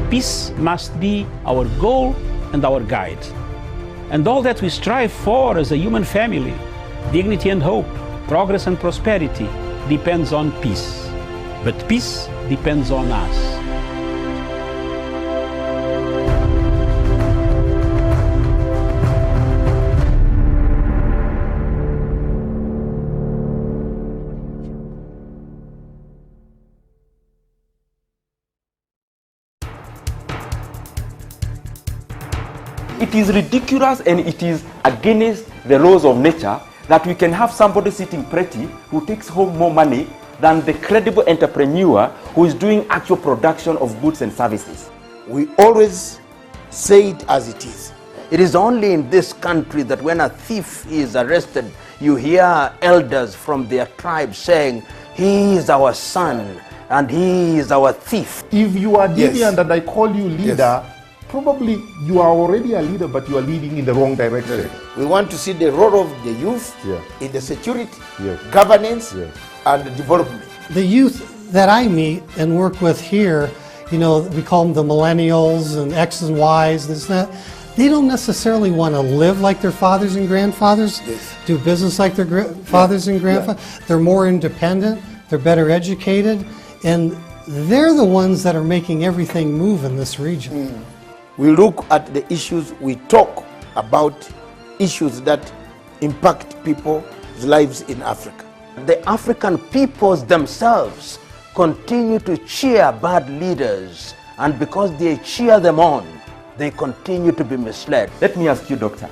Peace must be our goal and our guide. And all that we strive for as a human family, dignity and hope, progress and prosperity, depends on peace. But peace depends on us. It is ridiculous and it is against the laws of nature that we can have somebody sitting pretty who takes home more money than the credible entrepreneur who is doing actual production of goods and services. We always say it as it is. It is only in this country that when a thief is arrested, you hear elders from their tribe saying, "He is our son and he is our thief." If you are deviant Yes. and I call you leader, probably you are already a leader, but you are leading in the wrong direction. We want to see the role of the youth Yeah. in the security, Yes. governance, Yes. and development. The youth that I meet and work with here, you know, we call them the millennials and X's and Y's, this and that. They don't necessarily want to live like their fathers and grandfathers, Yes. do business like their fathers and grandfathers. They're more independent, they're better educated, and they're the ones that are making everything move in this region. We look at the issues, we talk about issues that impact people's lives in Africa. The African peoples themselves continue to cheer bad leaders, and because they cheer them on, they continue to be misled. Let me ask you, doctor,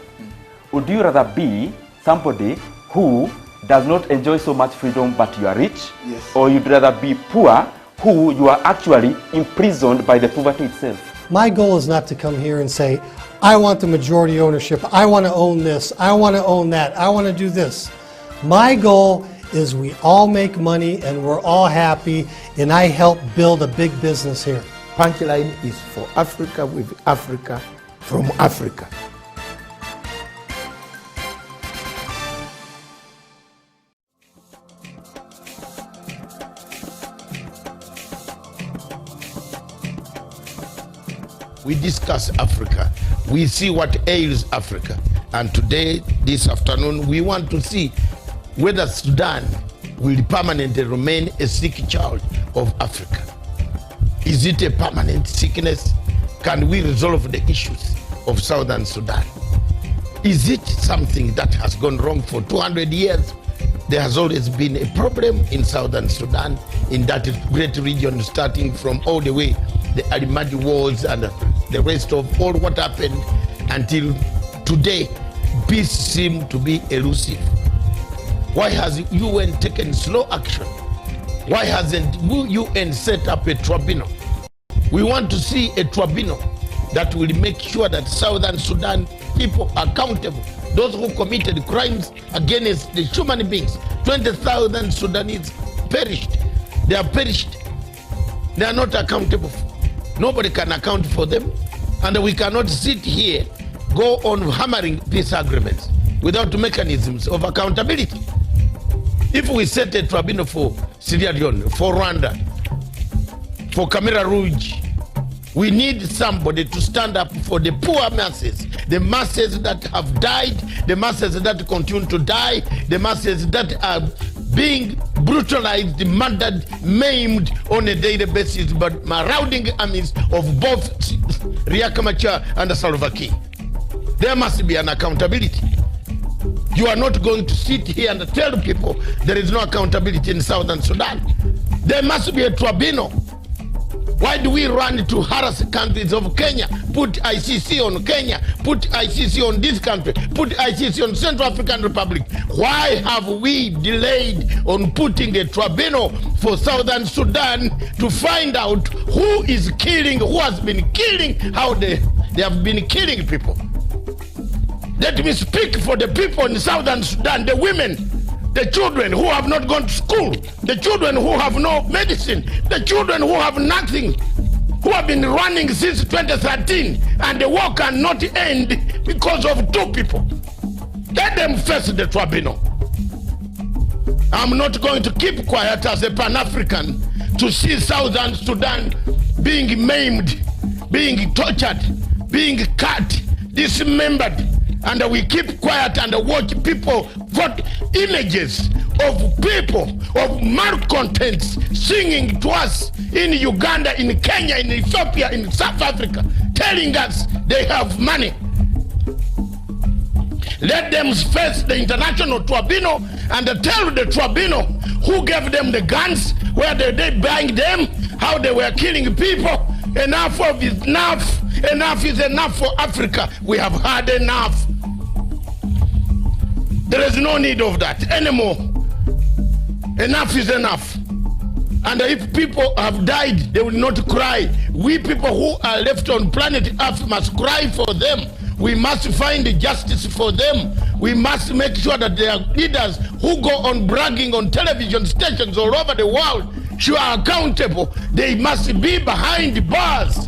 would you rather be somebody who does not enjoy so much freedom but you are rich? Yes. Or you'd rather be poor who you are actually imprisoned by the poverty itself? My goal is not to come here and say, I want the majority ownership, I want to own this, I want to own that, I want to do this. My goal is we all make money and we're all happy, and I help build a big business here. Punchline is for Africa, with Africa, from Africa. We discuss Africa. We see what ails Africa. And today, this afternoon, we want to see whether Sudan will permanently remain a sick child of Africa. Is it a permanent sickness? Can we resolve the issues of Southern Sudan? Is it something that has gone wrong for 200 years? There has always been a problem in Southern Sudan, in that great region, starting from all the way the Al-Mahdi wars and the rest of all what happened until today. Peace seems to be elusive. Why has UN taken slow action? Why hasn't UN set up a tribunal? We want to see a tribunal that will make sure that Southern Sudan people are accountable. Those who committed crimes against the human beings. 20,000 Sudanese perished. They are perished. They are not accountable. Nobody can account for them. And we cannot sit here, go on hammering peace agreements without mechanisms of accountability. If we set a tribunal for Sierra Leone, for Rwanda, for Camera Rouge, we need somebody to stand up for the poor masses, the masses that have died, the masses that continue to die, the masses that are being brutalized, murdered, maimed on a daily basis by marauding armies of both Riek Machar and Salva Kiir. There must be an accountability. You are not going to sit here and tell people there is no accountability in Southern Sudan. There must be a tribunal. Why do we run to harass countries of Kenya, put ICC on Kenya, put ICC on this country, put ICC on Central African Republic? Why have we delayed on putting a tribunal for Southern Sudan to find out who is killing, who has been killing, how they have been killing people? Let me speak for the people in Southern Sudan, the women, the children who have not gone to school, the children who have no medicine, the children who have nothing, who have been running since 2013, and the war cannot end because of two people. Let them face the tribunal. I'm not going to keep quiet as a Pan-African to see Southern Sudan being maimed, being tortured, being cut, dismembered, and we keep quiet and watch people put images of people, of malcontents singing to us in Uganda, in Kenya, in Ethiopia, in South Africa, telling us they have money. Let them face the international tribunal and tell the tribunal who gave them the guns, where they buying them, how they were killing people. Enough is enough. Enough is enough for Africa. We have had enough. There is no need of that anymore. Enough is enough. And if people have died, they will not cry. We people who are left on planet Earth must cry for them. We must find justice for them. We must make sure that there are leaders who go on bragging on television stations all over the world, who are accountable. They must be behind bars.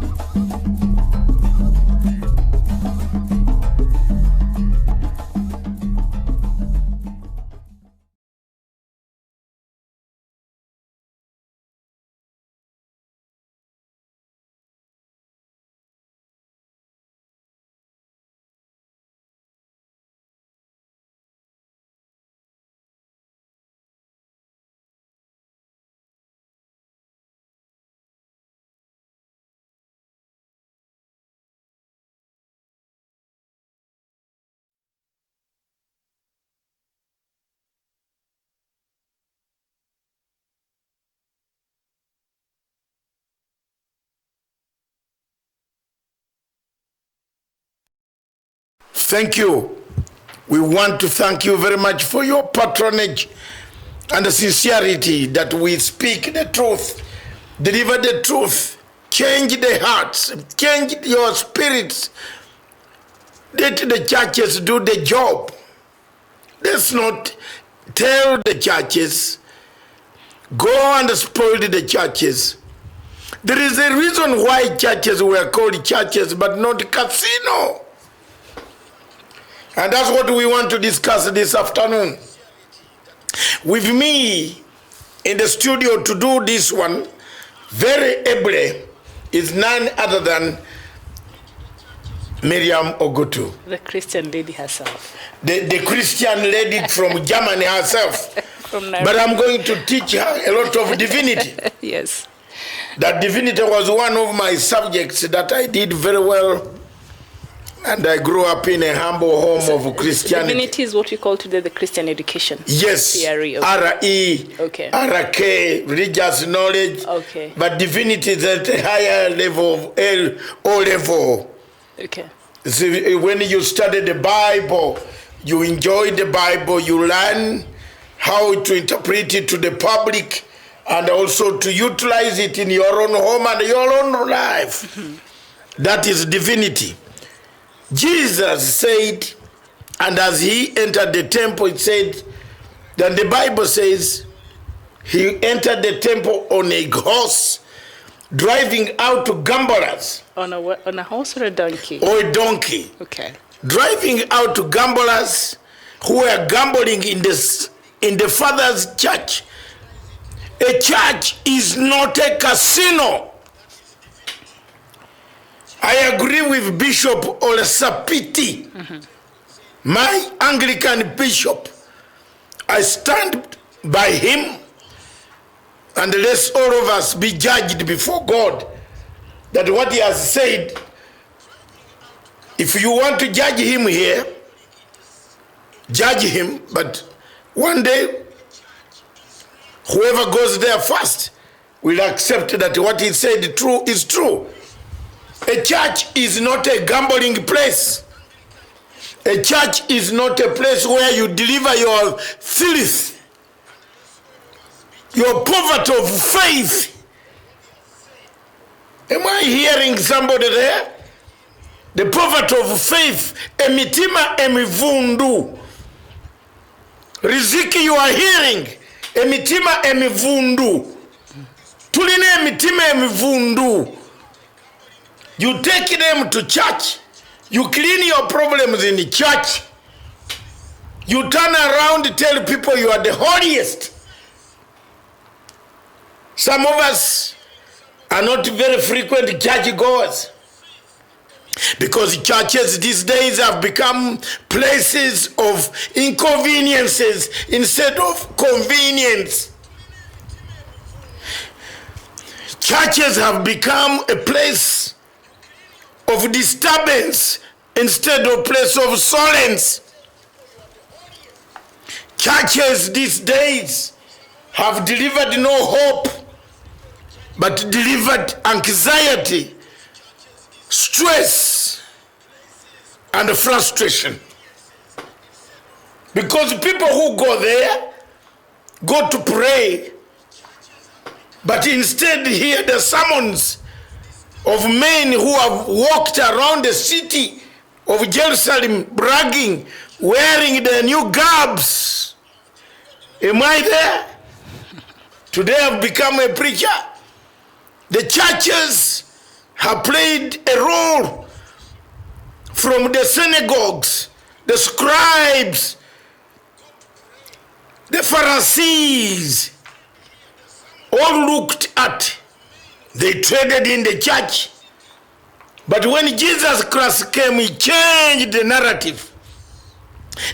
Thank you. We want to thank you very much for your patronage and the sincerity that we speak the truth, deliver the truth, change the hearts, change your spirits. Let the churches do the job. Let's not tell the churches, go and spoil the churches. There is a reason why churches were called churches but not casino. And that's what we want to discuss this afternoon. With me in the studio to do this one, very ably, is none other than Miriam Ogutu. The Christian lady herself. The Christian lady from Germany herself. But I'm going to teach her a lot of divinity. Yes. That divinity was one of my subjects that I did very well. And I grew up in a humble home of Christianity. Divinity is what we call today the Christian education. Yes. Theory. Okay. R-E, okay. R-K, religious knowledge. Okay. But divinity is at a higher level of O level. Okay. So when you study the Bible, you enjoy the Bible, you learn how to interpret it to the public and also to utilize it in your own home and your own life. Mm-hmm. That is divinity. Jesus said, and as he entered the temple, it said, then the Bible says, he entered the temple on a horse, driving out to gamblers. On a horse or a donkey? Or a donkey. Okay. Driving out to gamblers who were gambling in the Father's church. A church is not a casino. I agree with Bishop Olasapiti, my Anglican bishop. I stand by him, and let all of us be judged before God that what he has said, if you want to judge him here, judge him, but one day, whoever goes there first will accept that what he said true is true. A church is not a gambling place. A church is not a place where you deliver your filth, your poverty of faith. Am I hearing somebody there? The poverty of faith. Emitima emivundu. Riziki, you are hearing. Emitima emivundu. Tuline emitima emivundu. You take them to church. You clean your problems in the church. You turn around and tell people you are the holiest. Some of us are not very frequent church goers. Because churches these days have become places of inconveniences instead of convenience. Churches have become a place of disturbance instead of place of solace. Churches these days have delivered no hope, but delivered anxiety, stress, and frustration. Because people who go there go to pray, but instead hear the sermons of men who have walked around the city of Jerusalem bragging, wearing their new garbs. Am I there? Today I've become a preacher. The churches have played a role, from the synagogues, the scribes, the Pharisees, all looked at. They traded in the church. But when Jesus Christ came, he changed the narrative.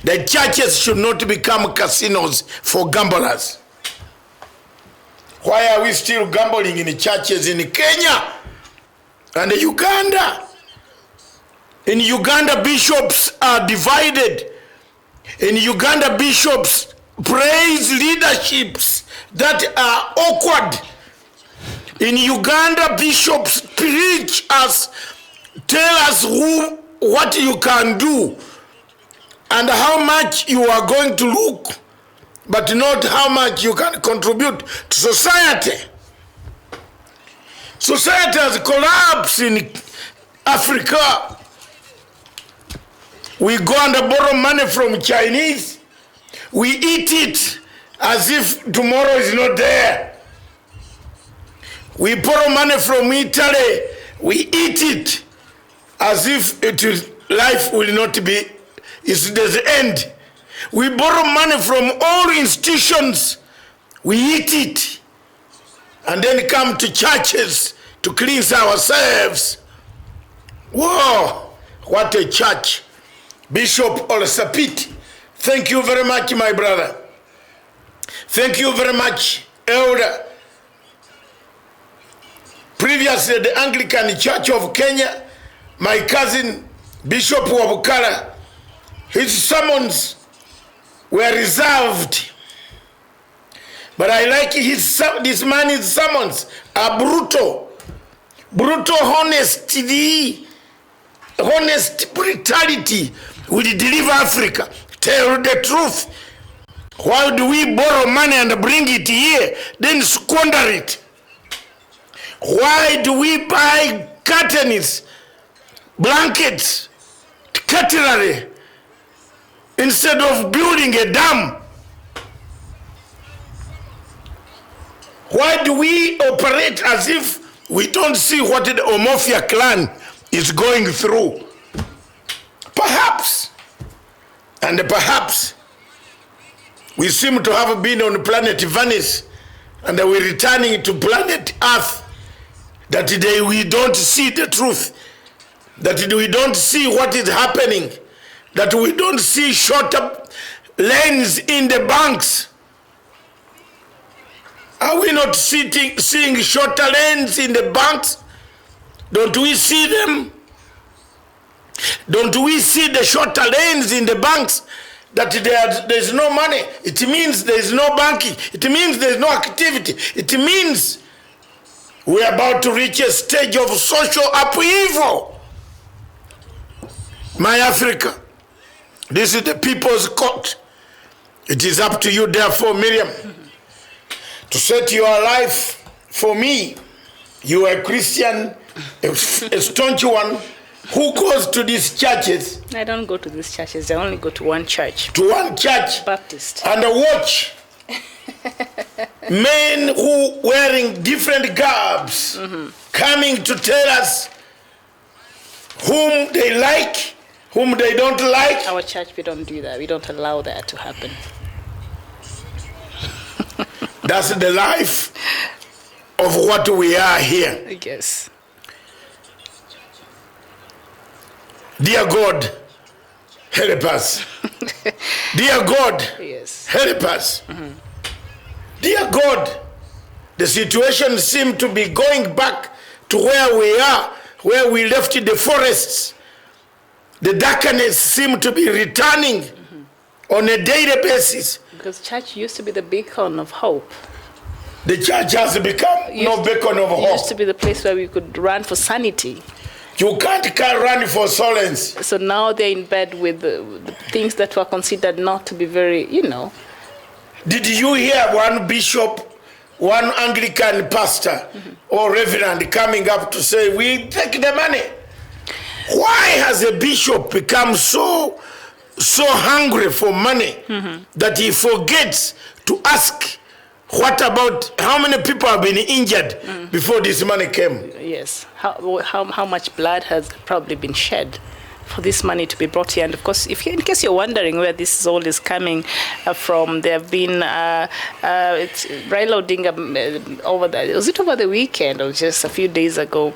The churches should not become casinos for gamblers. Why are we still gambling in the churches in Kenya and Uganda? In Uganda, bishops are divided. In Uganda, bishops praise leaderships that are awkward. In Uganda, bishops preach us, tell us what you can do and how much you are going to look, but not how much you can contribute to society. Society has collapsed in Africa. We go and borrow money from Chinese. We eat it as if tomorrow is not there. We borrow money from Italy. We eat it as if life will not be, it's the end. We borrow money from all institutions. We eat it. And then come to churches to cleanse ourselves. Whoa, what a church. Bishop Olsapit, thank you very much, my brother. Thank you very much, Elder. Previously, the Anglican Church of Kenya, my cousin, Bishop Wabukala, his sermons were reserved. But I like this man's sermons are brutal. Brutal honesty, honest brutality will deliver Africa. Tell the truth. Why do we borrow money and bring it here, then squander it? Why do we buy curtains, blankets, cutlery, instead of building a dam? Why do we operate as if we don't see what the Omofia clan is going through? Perhaps, and perhaps, we seem to have been on planet Venus and we're returning to planet Earth. That today we don't see the truth, that we don't see what is happening, that we don't see shorter lanes in the banks. Are we not seeing shorter lanes in the banks? Don't we see them? Don't we see the shorter lanes in the banks? That there's no money. It means there's no banking. It means there's no activity. It means we're about to reach a stage of social upheaval. My Africa, this is the people's court. It is up to you, therefore, Miriam, to set your life for me. You are a Christian, a staunch one, who goes to these churches. I don't go to these churches. I only go to one church. To one church. Baptist. And watch men who wearing different garbs coming to tell us whom they like, whom they don't like. Our church, we don't do that. We don't allow that to happen. That's the life of what we are here. I guess. Dear God, help us. Dear God, Yes. help us. Dear God, the situation seems to be going back to where we are, where we left the forests. The darkness seems to be returning on a daily basis. Because church used to be the beacon of hope. The church has become no beacon of It used to hope. be the place where we could run for sanity. You can't run for solace. So now they're in bed with the things that were considered not to be very, Did you hear one bishop, one Anglican pastor or reverend coming up to say, we take the money? Why has a bishop become so hungry for money that he forgets to ask, what about how many people have been injured before this money came? Yes. How much blood has probably been shed for this money to be brought here? And of course, in case you're wondering where this all is coming from, there have been it's Raila Odinga over the weekend or just a few days ago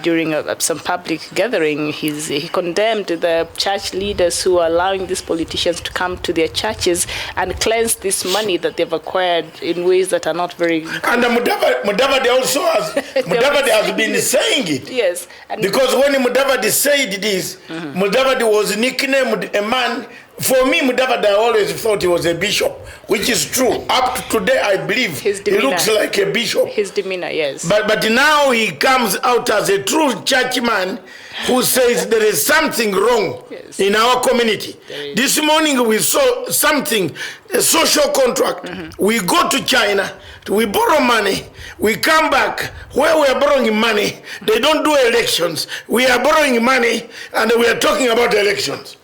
during some public gathering, he condemned the church leaders who are allowing these politicians to come to their churches and cleanse this money that they've acquired in ways that are not very. And Mudavadi also has been saying it. Yes. And Because when Mudavadi said this, Mudavadi was nicknamed a man. For me, Mudavadi, I always thought he was a bishop, which is true. Up to today, I believe His he demeanor. looks like a bishop. his demeanor, yes. But now he comes out as a true churchman who says there is something wrong Yes. in our community. is. This morning we saw something, a social contract. We go to China, we borrow money, we come back. Where we are borrowing money, they don't do elections. We are borrowing money and we are talking about elections.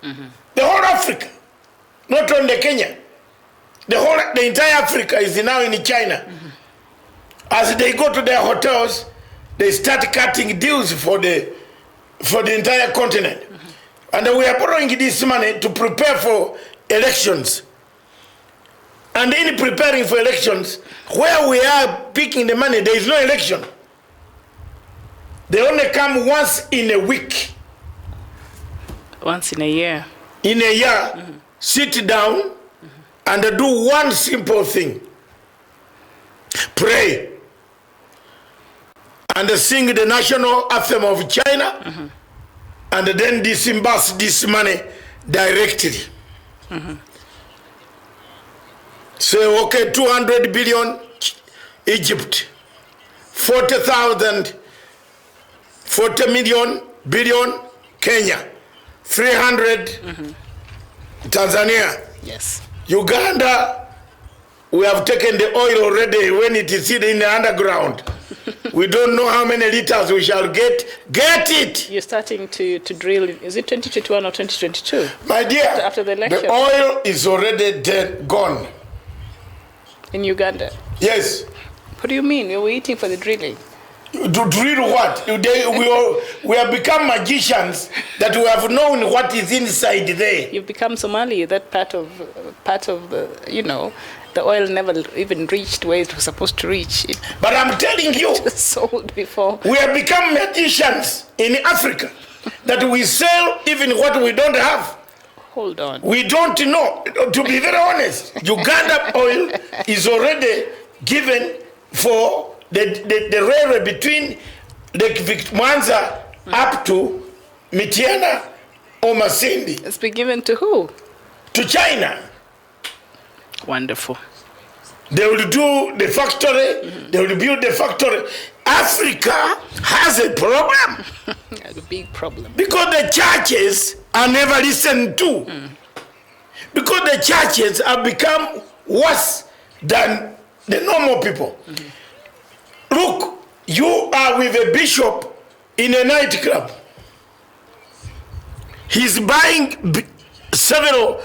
The whole Africa, not only Kenya. The entire Africa is now in China. As they go to their hotels, they start cutting deals for the entire continent. And we are borrowing this money to prepare for elections. And in preparing for elections, where we are picking the money, there is no election. They only come once in a week. Once in a year. In a year, sit down and do one simple thing. Pray. And sing the national anthem of China, and then disburse this money directly. Say, okay, 200 billion Egypt, 40 billion Kenya, 300 Tanzania. Yes. Uganda, we have taken the oil already when it is in the underground. We don't know how many liters we shall get. Get it! You're starting to drill. Is it 2021 or 2022? My dear, After the election. oil is already dead, gone. In Uganda. Yes. What do you mean? You're waiting for the drilling? To drill what? We have become magicians that we have known what is inside there. You've become Somali. That part of the, the oil never even reached where it was supposed to reach. It But I'm telling you, was sold before. we have become magicians in Africa that we sell even what we don't have. Hold on. We don't know. To be very honest, Uganda oil is already given for the railway between Lake Mwanza up to Mitiana or Masindi It's been given to who? to China. Wonderful. They will do the factory, they will build the factory. Africa has a problem A big problem. because the churches are never listened to. Because the churches have become worse than the normal people. Look, you are with a bishop in a nightclub. He's buying several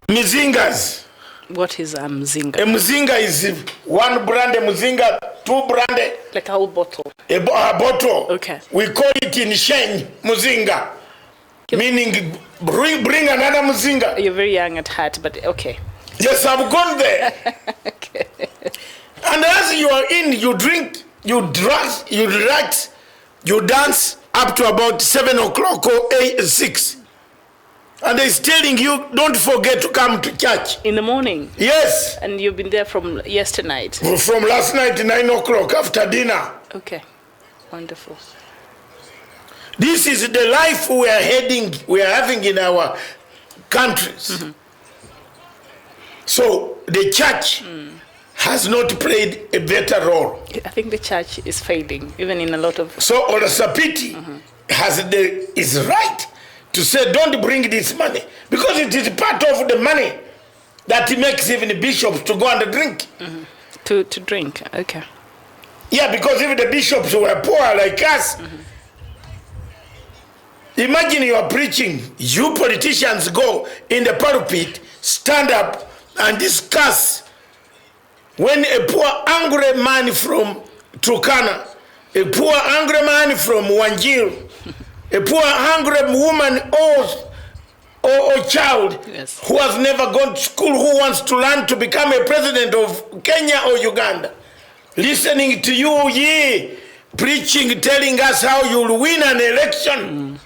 Mzingas. What is Mzinga? A Mzinga is one brand, a Mzinga, two brand, Like a whole bottle. a bottle. Okay. We call it in Sheng Mzinga. Meaning bring another Mzinga. You're very young at heart, but okay. Yes, I've gone there. Okay. And as you are in, you drink, you dress, you relax, you dance, up to about 7 o'clock or 6. And he's telling you, don't forget to come to church. In the morning? Yes. And you've been there from yesternight? From last night, 9 o'clock, after dinner. Okay, wonderful. This is the life we are having in our countries. Mm-hmm. So the church has not played a better role. I think the church is failing, even in a lot of... So Olasapiti is right to say, don't bring this money, because it is part of the money that makes even the bishops to go and drink. Mm-hmm. To drink, okay. Yeah, because if the bishops were poor like us, imagine you are preaching, you politicians go in the pulpit, stand up and discuss when a poor angry man from Turkana, a poor angry man from Wajir, a poor hungry woman or child who has never gone to school, who wants to learn to become a president of Kenya or Uganda, listening to you, preaching, telling us how you'll win an election.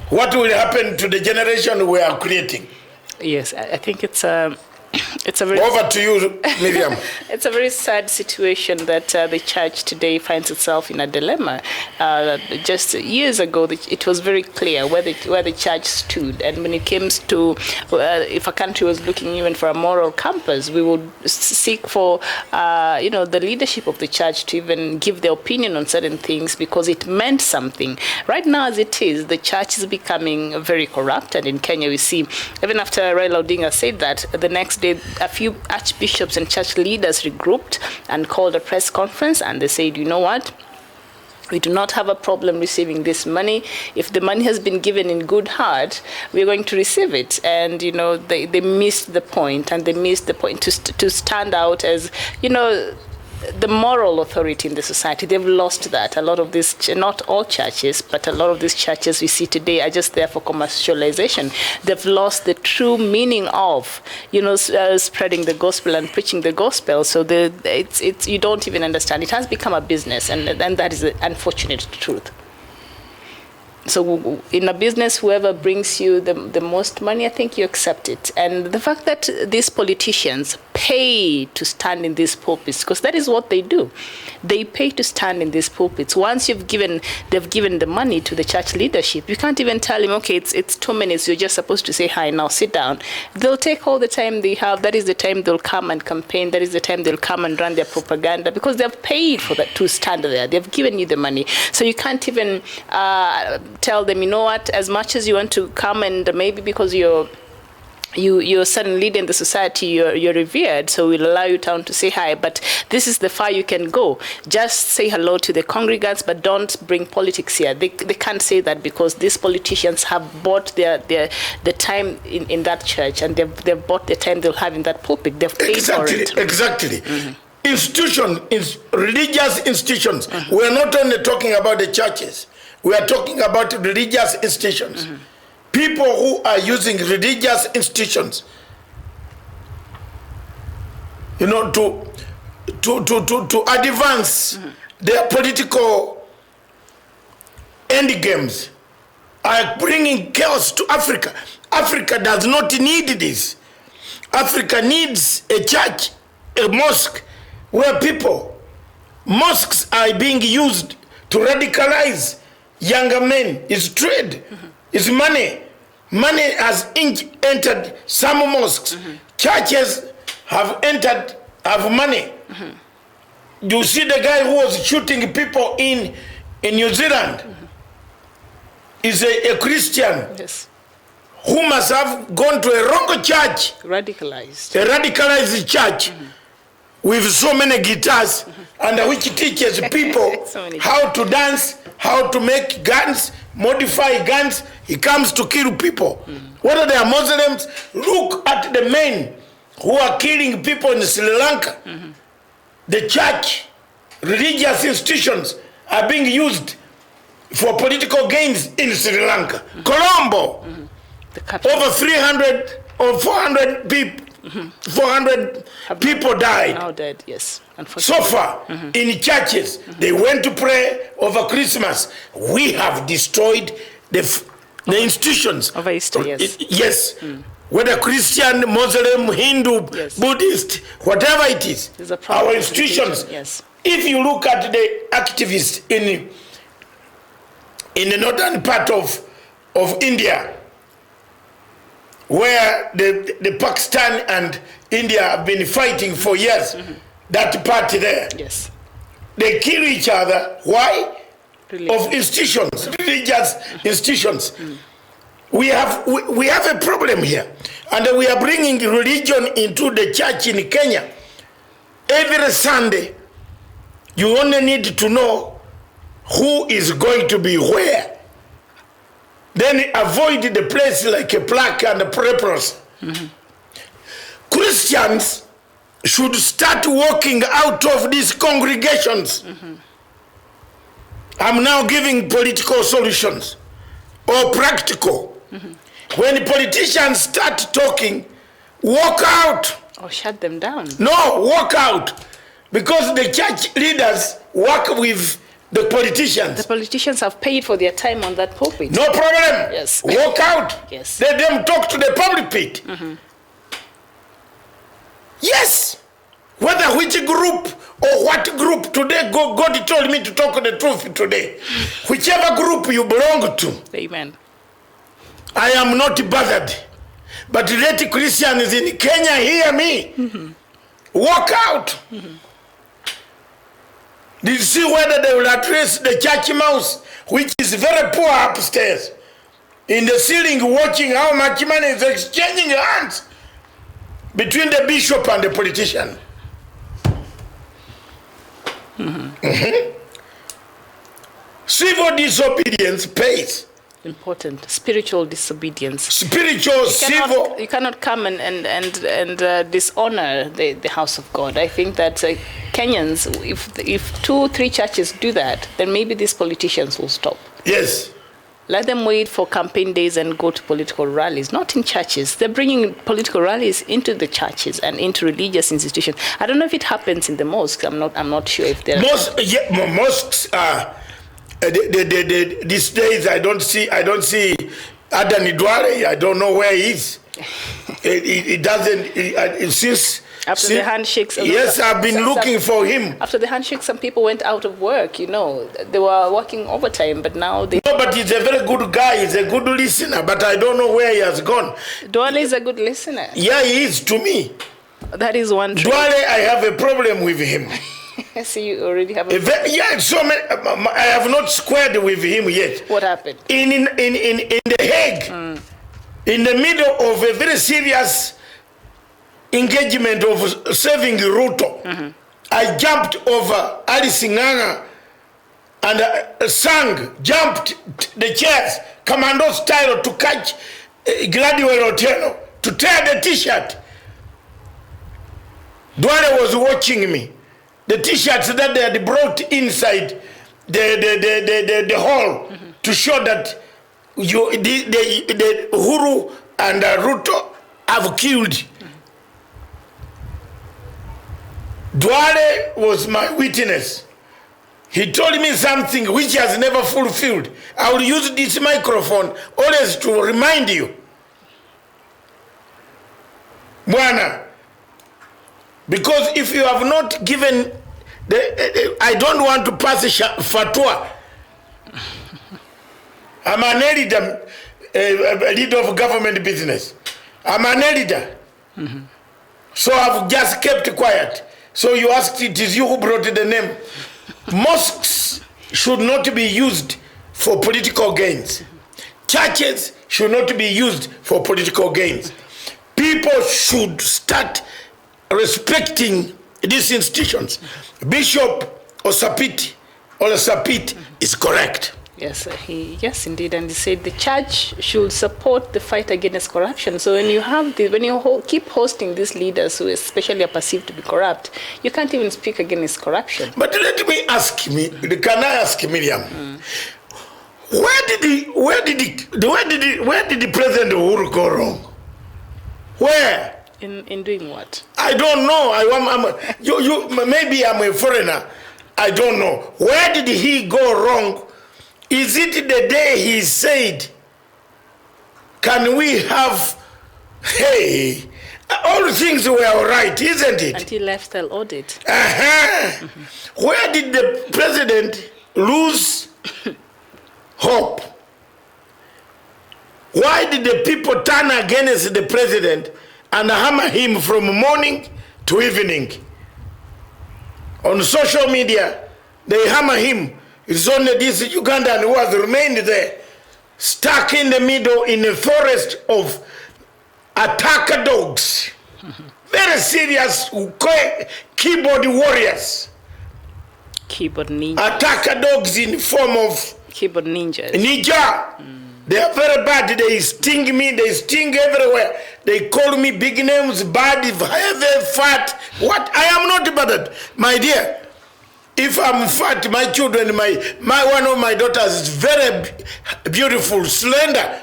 What will happen to the generation we are creating? Yes, I think it's a very... Over to you, Miriam. It's a very sad situation that the church today finds itself in a dilemma. Just years ago, it was very clear where the church stood. And when it came to, if a country was looking even for a moral compass, we would seek for, the leadership of the church to even give their opinion on certain things because it meant something. Right now, as it is, the church is becoming very corrupt. And in Kenya, we see, even after Raila Odinga said that, the next day, a few archbishops and church leaders regrouped and called a press conference, and they said, you know what? We do not have a problem receiving this money. If the money has been given in good heart, we're going to receive it. And, they missed the point, and they missed the point to stand out as, the moral authority in the society. They've lost that. A lot of these, not all churches, but a lot of these churches we see today are just there for commercialization. They've lost the true meaning of, spreading the gospel and preaching the gospel. So it's you don't even understand. It has become a business, and that is the unfortunate truth. So in a business, whoever brings you the most money, I think you accept it. And the fact that these politicians pay to stand in these pulpits, because that is what they do. They pay to stand in these pulpits. Once they've given the money to the church leadership, you can't even tell him, okay, it's 2 minutes, you're just supposed to say hi, now sit down. They'll take all the time they have. That is the time they'll come and campaign. That is the time they'll come and run their propaganda, because they've paid for that to stand there. They've given you the money. So you can't even tell them, you know what, as much as you want to come, and maybe because you're a certain leader in the society, you're revered, so we'll allow you down to say hi, but this is the far you can go. Just say hello to the congregants, but don't bring politics here. They can't say that, because these politicians have bought the time in that church, and they've bought the time they'll have in that pulpit. They've paid for it. Exactly. Religious institutions. We're not only talking about the churches. We are talking about religious institutions. People who are using religious institutions, to advance their political end games, are bringing chaos to Africa. Africa does not need this. Africa needs a church, a mosque, where mosques are being used to radicalize younger men. It's trade, it's money. Money has entered some mosques. Churches have money. You see the guy who was shooting people in New Zealand is a Christian, who must have gone to a wrong church, a radicalized church with so many guitars, and which teaches people how to dance, how to make guns, modify guns. He comes to kill people. Whether they are Muslims, look at the men who are killing people in Sri Lanka. The church, religious institutions are being used for political gains in Sri Lanka. Colombo, over 300 or 400 people 400 people died. Now dead, yes. So Unfortunately. far, in churches, they went to pray over Christmas. We have destroyed the institutions. Over Easter, yes. Yes. Whether Christian, Muslim, Hindu, Yes. Buddhist, whatever it is, There's a problem our with institutions. religion, yes. If you look at the activists in the northern part of India, where the Pakistan and India have been fighting for years, that party there, Yes. they kill each other. Why? Religion. Of institutions, religious institutions. We have a problem here, and we are bringing religion into the church in Kenya. Every Sunday, you only need to know who is going to be where. Then avoid the place like a plaque and a prepress. Christians should start walking out of these congregations. I'm now giving political solutions or practical. When politicians start talking, walk out. Or shut them down. No, walk out. Because the church leaders work with the politicians. The politicians have paid for their time on that pulpit. No problem. Yes. Walk out. Yes. Let them talk to the pulpit. Yes. Whether which group or what group today, God told me to talk the truth today. Whichever group you belong to, Amen. I am not bothered. But let Christians in Kenya hear me. Walk out. Did you see whether they will address the church mouse, which is very poor upstairs, in the ceiling, watching how much money is exchanging hands between the bishop and the politician? Civil disobedience pays. Important. Spiritual disobedience. Spiritual, civil. You cannot come and dishonor the house of God. I think that Kenyans, if 2-3 churches do that, then maybe these politicians will stop. Yes. Let them wait for campaign days and go to political rallies, not in churches. They're bringing political rallies into the churches and into religious institutions. I don't know if it happens in the mosques. I'm not sure if there. Mosques are. These days I don't see Adan Idware. I don't know where he is. It doesn't since After the handshakes. Yes, I've been looking for him. After the handshake, some people went out of work, you know. They were working overtime, but now they... No, but he's a very good guy. He's a good listener, but I don't know where he has gone. Dwale is a good listener. Yeah, he is to me. That is one trait. Dwale, I have a problem with him. So you already have Yeah, so many, I have not squared with him yet. What happened? In The Hague, in the middle of a very serious engagement of saving Ruto, I jumped over Alice Nganga and jumped the chairs, commando style, to catch Gladwell Otieno, to tear the t-shirt. Dwale was watching me. The t-shirts that they had brought inside the hall to show that the Uhuru and Ruto have killed. Dwale was my witness. He told me something which he has never fulfilled. I will use this microphone always to remind you. Bwana, because if you have not given I don't want to pass a fatwa. I'm an editor, a leader of government business. I'm an editor. So I've just kept quiet. So you asked, it is you who brought the name. Mosques should not be used for political gains. Churches should not be used for political gains. People should start respecting these institutions. Bishop Osapit is correct. Yes, yes, indeed, and he said the church should support the fight against corruption. So when you have keep hosting these leaders who especially are perceived to be corrupt, you can't even speak against corruption. But let me ask can I ask Miriam? Where did the President Uhuru go wrong? Where? In doing what? I don't know. Maybe I'm a foreigner. I don't know. Where did he go wrong? Is it the day he said, can we have, hey, all things were all right, isn't it? Until lifestyle audit. Where did the president lose hope? Why did the people turn against the president and hammer him from morning to evening? On social media, they hammer him. It's only this Ugandan who has remained there, stuck in the middle in a forest of attacker dogs. Very serious keyboard warriors. Keyboard ninjas. Attacker dogs in form of keyboard ninjas. Ninja. They are very bad. They sting me. They sting everywhere. They call me big names, bad, heavy, fat. What? I am not bothered, my dear. If I'm fat, my children, one of my daughters is very beautiful, slender.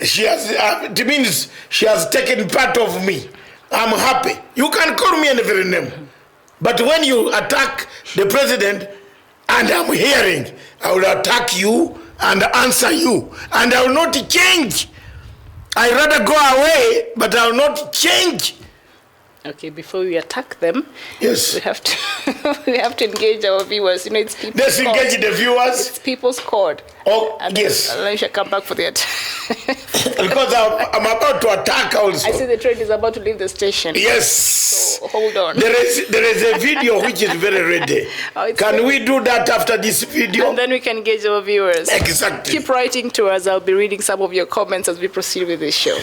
She has, it means she has taken part of me. I'm happy. You can call me any very name. But when you attack the president, and I'm hearing, I will attack you and answer you. And I will not change. I'd rather go away, but I will not change. Okay, before we attack them, yes, we have to engage our viewers. You know, it's people's Let's court. Engage the viewers. It's people's court. Oh, and yes. Then you shall come back for the attack. Because I'm about to attack also. I see the train is about to leave the station. Yes. So hold on. There is a video which is very ready. Can we do that after this video? And then we can engage our viewers. Exactly. Keep writing to us. I'll be reading some of your comments as we proceed with this show.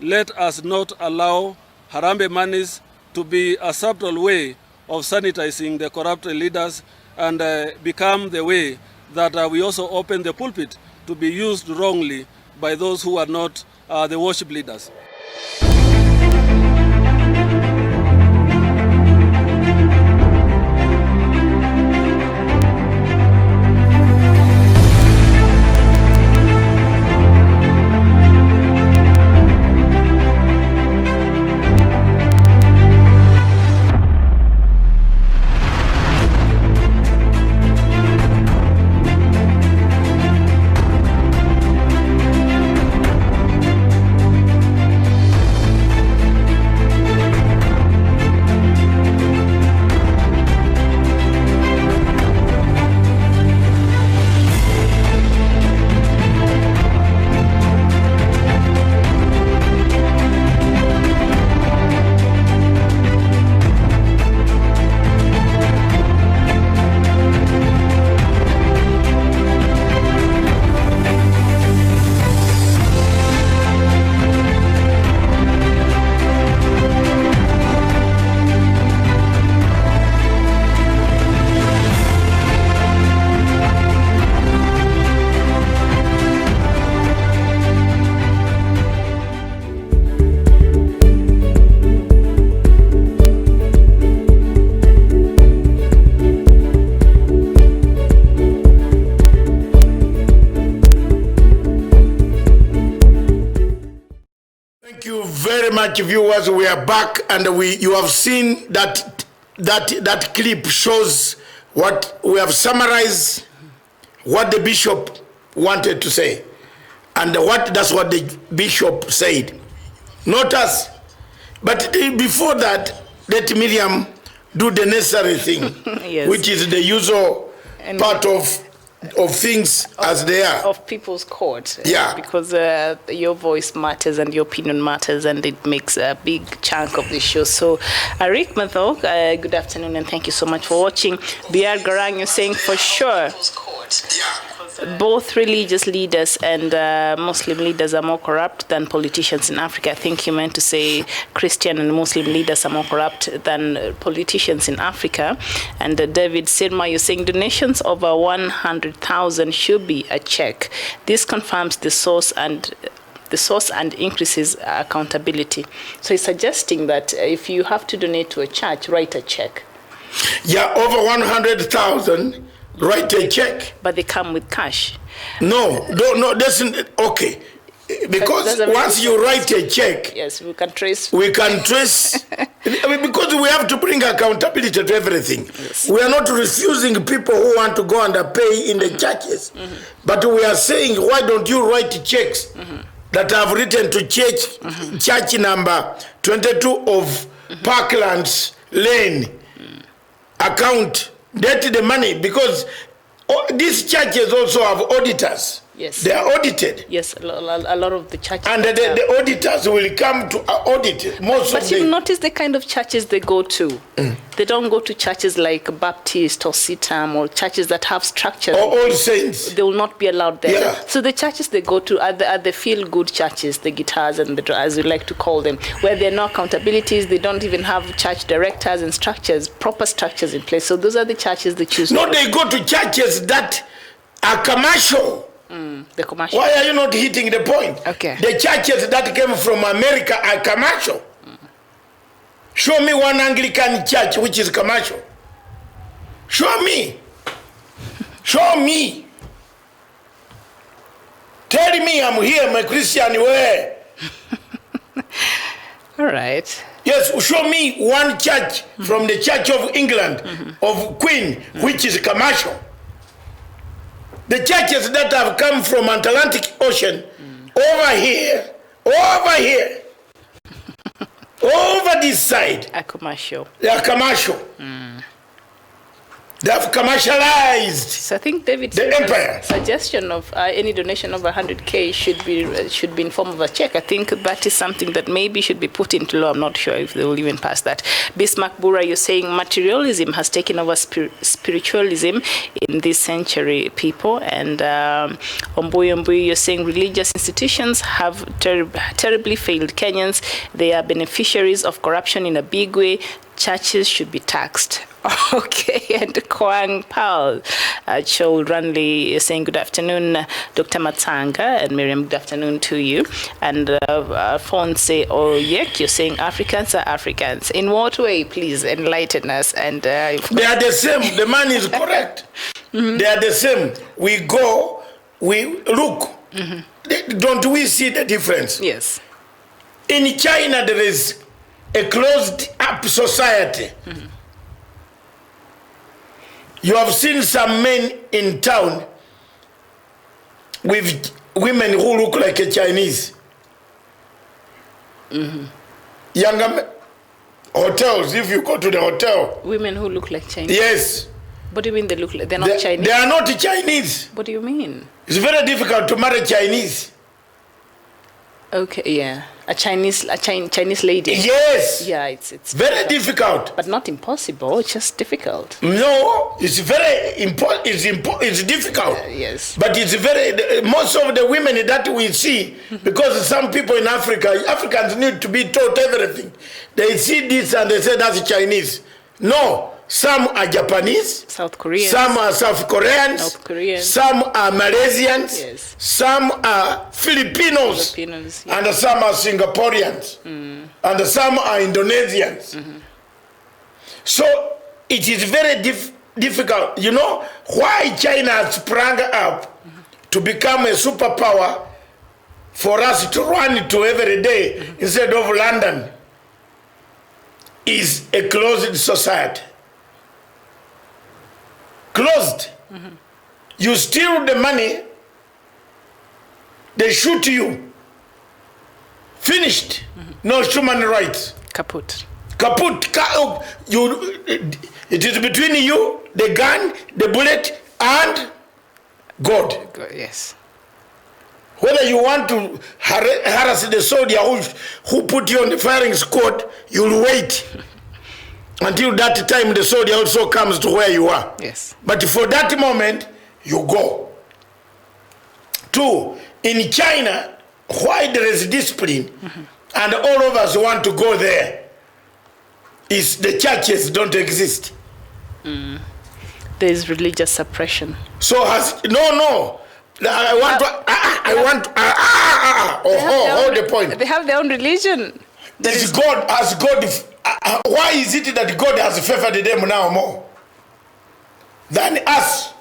Let us not allow Harambee monies to be a subtle way of sanitizing the corrupt leaders and become the way that we also open the pulpit to be used wrongly by those who are not the worship leaders. Much viewers, we are back, and you have seen that clip shows what we have summarized, what the bishop wanted to say, and that's what the bishop said, not us. But before that, let Miriam do the necessary thing, yes, which is the usual part of things as they are. Of people's court. Yeah. Because your voice matters and your opinion matters, and it makes a big chunk of the show. So, Rick Mathog, good afternoon and thank you so much for watching. B.R. Garang, you're saying for sure both religious leaders and Muslim leaders are more corrupt than politicians in Africa. I think you meant to say Christian and Muslim leaders are more corrupt than politicians in Africa. And David Sirma, you're saying donations over 100,000 should be a check. This confirms the source and increases accountability. So he's suggesting that if you have to donate to a church, write a check. Yeah, over 100,000 write a check. But they come with cash. No, that's okay. Because once you write a check, yes, we can trace. Because we have to bring accountability to everything. Yes. We are not refusing people who want to go and pay in the churches, but we are saying, why don't you write checks that have written to church number 22 of Parklands Lane account, get the money, because these churches also have auditors. Yes. They are audited. Yes, a lot of the churches. And the auditors will come to audit most but of you notice the kind of churches they go to. They don't go to churches like Baptist or CITAM or churches that have structures. Or All Saints. They will not be allowed there. Yeah. So the churches they go to are the feel-good churches, the guitars and the as we like to call them, where there are no accountabilities. They don't even have church directors and structures, proper structures in place. So those are the churches they choose. No, they go to churches that are commercial. The commercial. Why are you not hitting the point? Okay. The churches that came from America are commercial. Show me one Anglican church which is commercial. Show me. Show me. Tell me I'm here, I'm a Christian. Where? All right. Yes, show me one church from the Church of England, of Queen, which is commercial. The churches that have come from Atlantic Ocean, over here, over this side, A commercial. they are commercial. They have commercialized. So I think David's The empire. suggestion of any donation over 100K should be in form of a check. I think that is something that maybe should be put into law. I'm not sure if they will even pass that. Bismarck Bura, you're saying materialism has taken over spiritualism in this century, people. And Ombuy, you're saying religious institutions have terribly failed Kenyans. They are beneficiaries of corruption in a big way. Churches should be taxed. Okay, and Kwang Powell, Joel Runley is saying good afternoon, Dr. Matanga, and Miriam, good afternoon to you. And Alphonse Oyek, you're saying Africans are Africans. In what way, please enlighten us? And They are the same. The man is correct. They are the same. We go, we look. Don't we see the difference? yes. In China, there is a closed-up society. You have seen some men in town with women who look like a Chinese. Younger men, hotels, if you go to the hotel. Women who look like Chinese. Yes. What do you mean they look like? They're not Chinese? They are not Chinese. What do you mean? It's very difficult to marry Chinese. Okay, yeah. A Chinese lady. Yes. Yeah, it's Very difficult. but not impossible. It's just difficult. No, it's very important. It's difficult. Yes. But it's very, most of the women that we see, because some people in Africa, Africans need to be taught everything. They see this and they say that's Chinese. No, some are Japanese. South Koreans. Some are South Koreans. North Koreans. Some are Malaysians. Yes. Some are Filipinos. Filipinos, yeah. And some are Singaporeans. And some are Indonesians. So it is very difficult. You know why China sprang up to become a superpower for us to run to every day instead of London is a closed society. Closed. You steal the money, they shoot you. Finished. No human rights. Kaput. Kaput. It is between you, the gun, the bullet, and God. Yes. Whether you want to harass the soldier who put you on the firing squad, you'll wait until that time the soldier also comes to where you are. Yes. But for that moment, you go. 2, in China, why there is discipline, and all of us want to go there, is the churches don't exist. There is religious suppression. So no. Hold the point. They have their own religion. Why is it that God has favored them now more than us?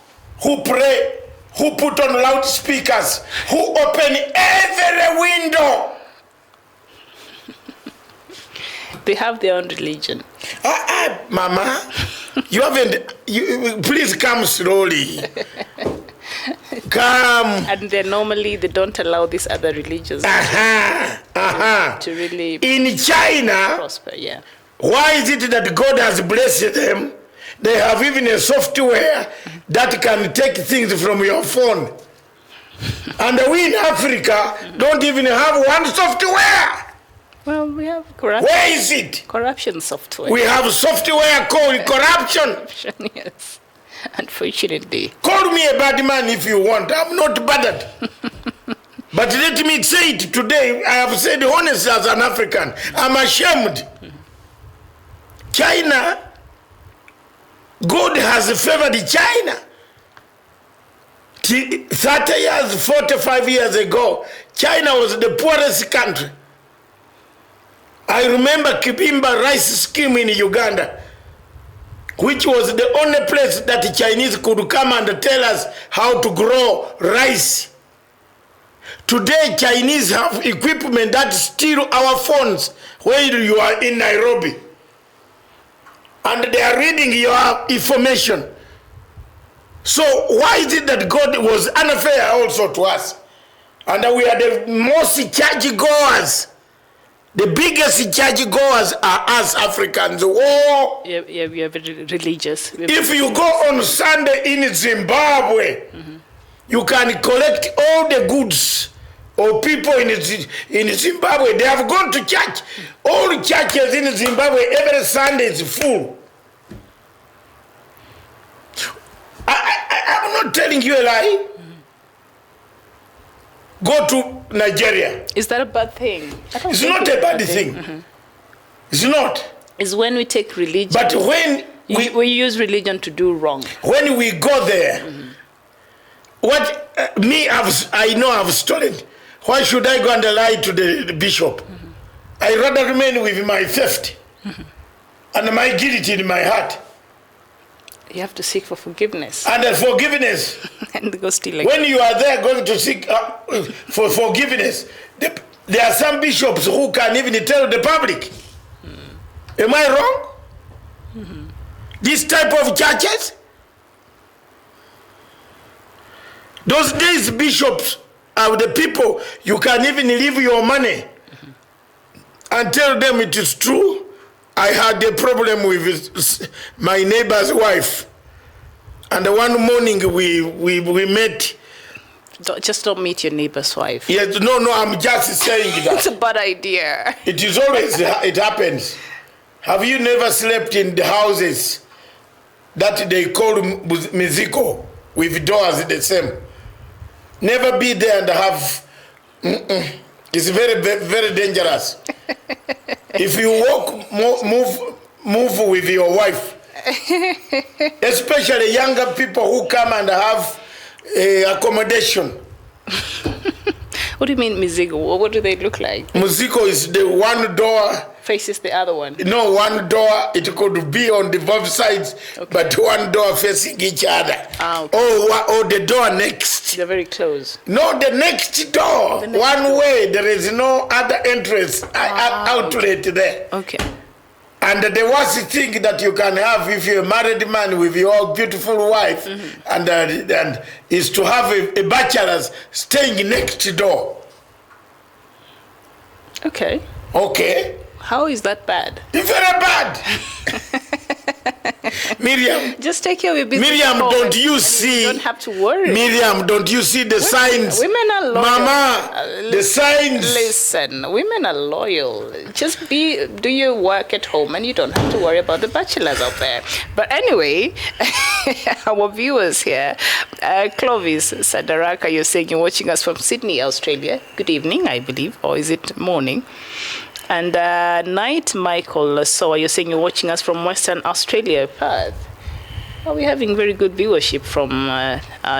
who pray, who put on loudspeakers, who open every window. They have their own religion. Mama, you haven't, please come slowly. Come. And they don't allow these other religions to really in China prosper. Yeah. Why is it that God has blessed them? They have even a software that can take things from your phone. And we in Africa don't even have one software. Well, we have corruption. Where is it? Corruption software. We have software called corruption. Yes. Unfortunately. Call me a bad man if you want. I'm not bothered. But let me say it today. I have said honestly as an African. I'm ashamed. China, God has favored China. 30 years, 45 years ago, China was the poorest country. I remember Kibimba rice scheme in Uganda, which was the only place that the Chinese could come and tell us how to grow rice. Today, Chinese have equipment that steal our phones when you are in Nairobi. And they are reading your information. So why is it that God was unfair also to us? And we are the most church goers. The biggest church goers are us Africans. Oh, yeah, we are very religious. If you go on Sunday in Zimbabwe, you can collect all the goods of people in Zimbabwe. They have gone to church. All churches in Zimbabwe, every Sunday is full. I'm not telling you a lie. Go to Nigeria. Is that a bad thing? It's not a bad thing. It's not. It's when we take religion. But when we use religion to do wrong. When we go there, what I know I've stolen. Why should I go and lie to the bishop? I rather remain with my theft and my guilt in my heart. You have to seek for forgiveness. And forgiveness. And go steal again. When you are there going to seek for forgiveness, there are some bishops who can even tell the public. Am I wrong? This type of churches? Those days bishops are the people you can even leave your money and tell them it is true. I had a problem with my neighbor's wife, and one morning we met. Just don't meet your neighbor's wife. Yes, no, I'm just saying that. It's a bad idea. It is always, it happens. Have you never slept in the houses that they call Miziko with doors the same? Never be there and have, it's very, very dangerous. If you walk, move with your wife, especially younger people who come and have accommodation. What do you mean, Mizigo? What do they look like? Muziko is the one door. Faces the other one. No, one door, it could be on the both sides, but one door facing each other. Okay. Or the door next. They're very close. No, the next door. One way, there is no other entrance, outlet there. Okay. And the worst thing that you can have if you're a married man with your beautiful wife and is to have a bachelor's staying next door. Okay. Okay. How is that bad? It's very bad. Miriam. Just take care of your business. Miriam, don't you see? You don't have to worry. Miriam, don't you see the signs? Women are loyal. Mama, the signs. Listen, women are loyal. Just do your work at home and you don't have to worry about the bachelors out there. But anyway, our viewers here, Clovis Sadaraka, you're saying you're watching us from Sydney, Australia. Good evening, I believe, or is it morning? And Night Michael Soa, you're saying you're watching us from Western Australia, Perth. Well, we're having very good viewership from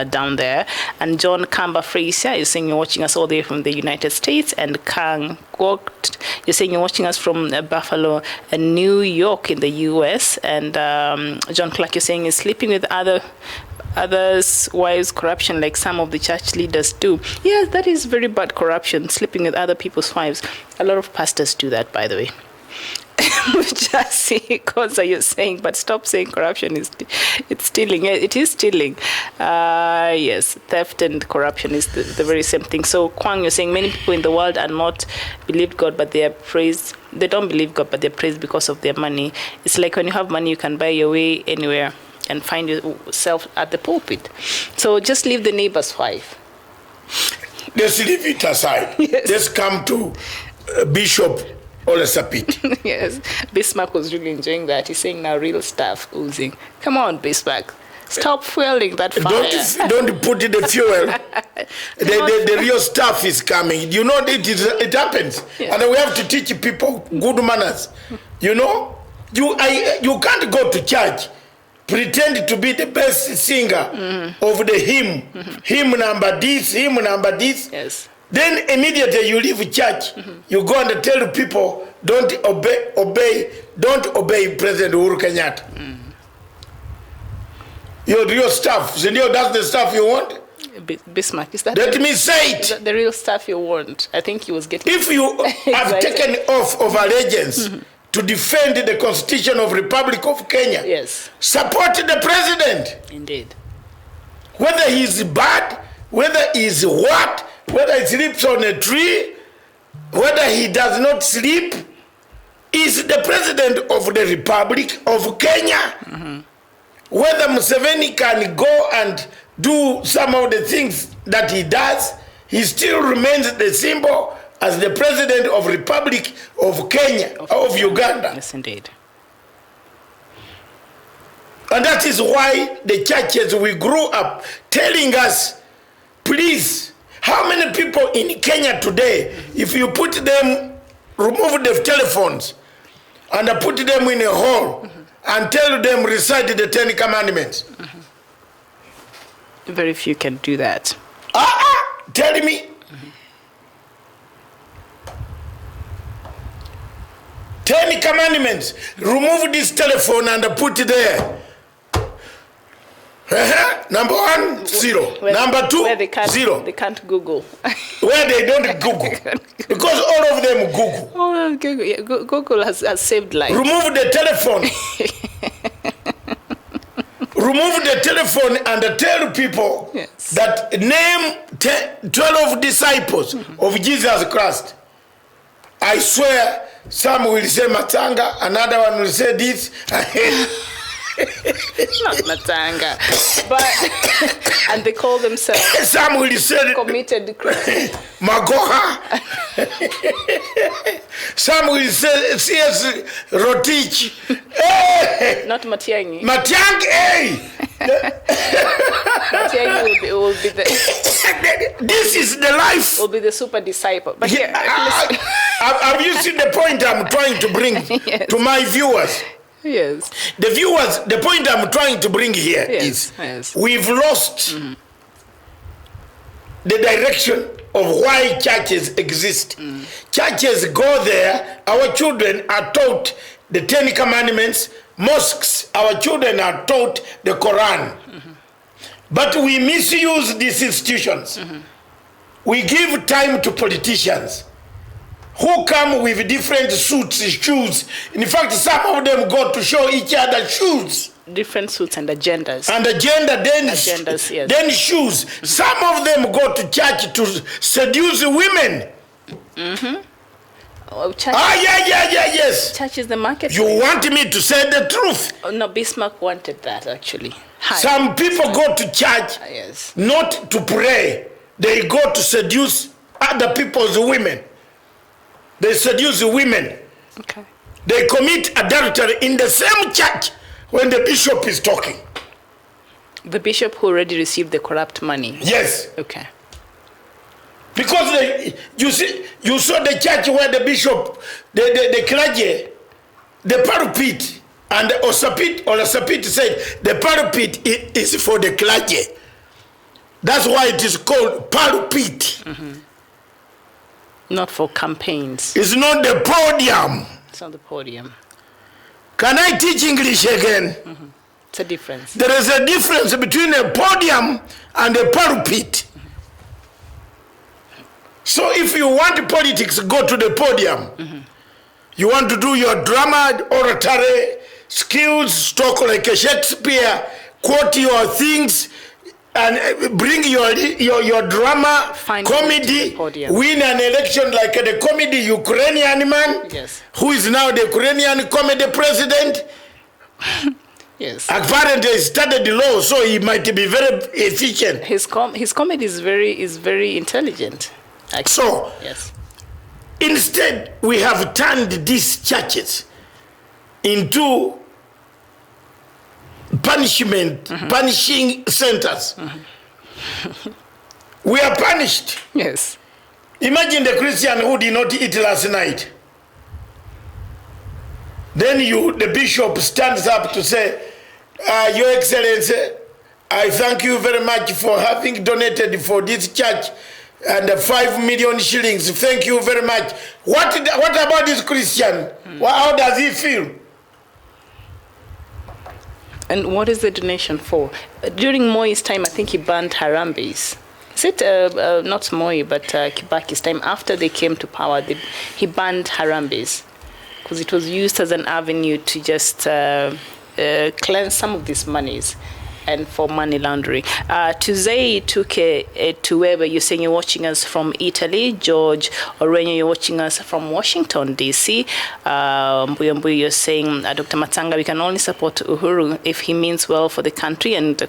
down there. And John Kamba Fraser, you're saying you're watching us all the way from the United States. And Kang Kwok, you're saying you're watching us from Buffalo, New York in the US. And John Clark, you're saying you're sleeping with other others' wives' corruption, like some of the church leaders do. Yes, that is very bad corruption, sleeping with other people's wives. A lot of pastors do that, by the way. Just see, Koza, you're saying, but stop saying corruption is it's stealing. Yeah, it is stealing. Yes, theft and corruption is the very same thing. So, Kwang, you're saying many people in the world are not believed God, but they are praised. They don't believe God, but they're praised because of their money. It's like when you have money, you can buy your way anywhere and find yourself at the pulpit. So just leave the neighbor's wife. Let's leave it aside. Yes. Let's come to Bishop Ole Sapit. Yes, Bismarck was really enjoying that. He's saying now real stuff oozing. Come on, Bismarck. Stop fueling that fire. Don't put in the fuel. The real stuff is coming. You know, it happens. Yeah. And we have to teach people good manners. You know, you can't go to church, pretend to be the best singer of the hymn. Hymn number this, hymn number this. Yes. Then immediately you leave church, you go and tell people, don't obey President Uhuru Kenyatta. Your real stuff, that's the stuff you want? Bismarck, is that? Let me say it. Is that the real stuff you want? I think he was getting. If you have taken oath of allegiance to defend the Constitution of Republic of Kenya, yes, support the president. Indeed. Whether he's bad, whether he's what, whether he sleeps on a tree, whether he does not sleep, is the president of the Republic of Kenya. Whether Museveni can go and do some of the things that he does, he still remains the symbol as the president of Republic of Kenya, of Uganda. Yes, indeed. And that is why the churches, we grew up telling us, please, how many people in Kenya today, if you put them, remove the telephones and put them in a hall and tell them recite the 10 Commandments? Very few can do that. Tell me. 10 Commandments. Remove this telephone and put it there. Number 1, 0. Number 2, where they can't, 0. They can't Google. Where they don't Google. Because all of them Google. Oh, Google, yeah, Google has saved lives. Remove the telephone. Remove the telephone and tell people that name 12 disciples of Jesus Christ. I swear, some will say Matanga, another one will say this. Not Matanga, but and they call themselves. Some will say committed Christians. Magoha. Some will say C.S. Rotich. Hey! Not Matiang'i. Matiang'i, hey! Matiang'i will be the. This is the life. Will be the super disciple. But here, have you seen the point I'm trying to bring to my viewers? Yes. The viewers, the point I'm trying to bring here is we've lost the direction of why churches exist. Churches go there, our children are taught the 10 Commandments, mosques, our children are taught the Quran. But we misuse these institutions. We give time to politicians who come with different suits, shoes. In fact, some of them go to show each other shoes. Different suits and agendas. And agenda, then, agendas, yes. Then shoes. Some of them go to church to seduce women. Oh, church, yes. Church is the market. You want me to say the truth? Oh, no, Bismarck wanted that, actually. Some people go to church not to pray. They go to seduce other people's women. They seduce women. Okay. They commit adultery in the same church when the bishop is talking. The bishop who already received the corrupt money? Yes. Okay. Because you saw the church where the bishop, the clergy, the pulpit, and the Osapit said the pulpit is for the clergy. That's why it is called pulpit. Not for campaigns. It's not the podium. It's not the podium. Can I teach English again? It's a difference. There is a difference between a podium and a pulpit. So if you want politics, go to the podium. You want to do your drama, oratory, skills, talk like a Shakespeare, quote your things, and bring your drama, comedy, win an election like the comedy Ukrainian man, who is now the Ukrainian comedy president. Yes. Apparently he studied law, so he might be very efficient. His comedy is very intelligent. Actually. So, yes. Instead, we have turned these churches into punishing centers. We are punished. Yes. Imagine the Christian who did not eat last night. Then the bishop stands up to say, Your Excellency, I thank you very much for having donated for this church and 5 million shillings. Thank you very much. What about this Christian? How does he feel? And what is the donation for? During Moi's time, I think he banned Harambes. Is it not Moi, but Kibaki's time? After they came to power, he banned Harambes because it was used as an avenue to just cleanse some of these monies and for money laundering. Tuzei Tuwebe, you're saying you're watching us from Italy. George Orenyo, you're watching us from Washington, D.C. Mbuyambuyu, you're saying, Dr. Matanga, we can only support Uhuru if he means well for the country and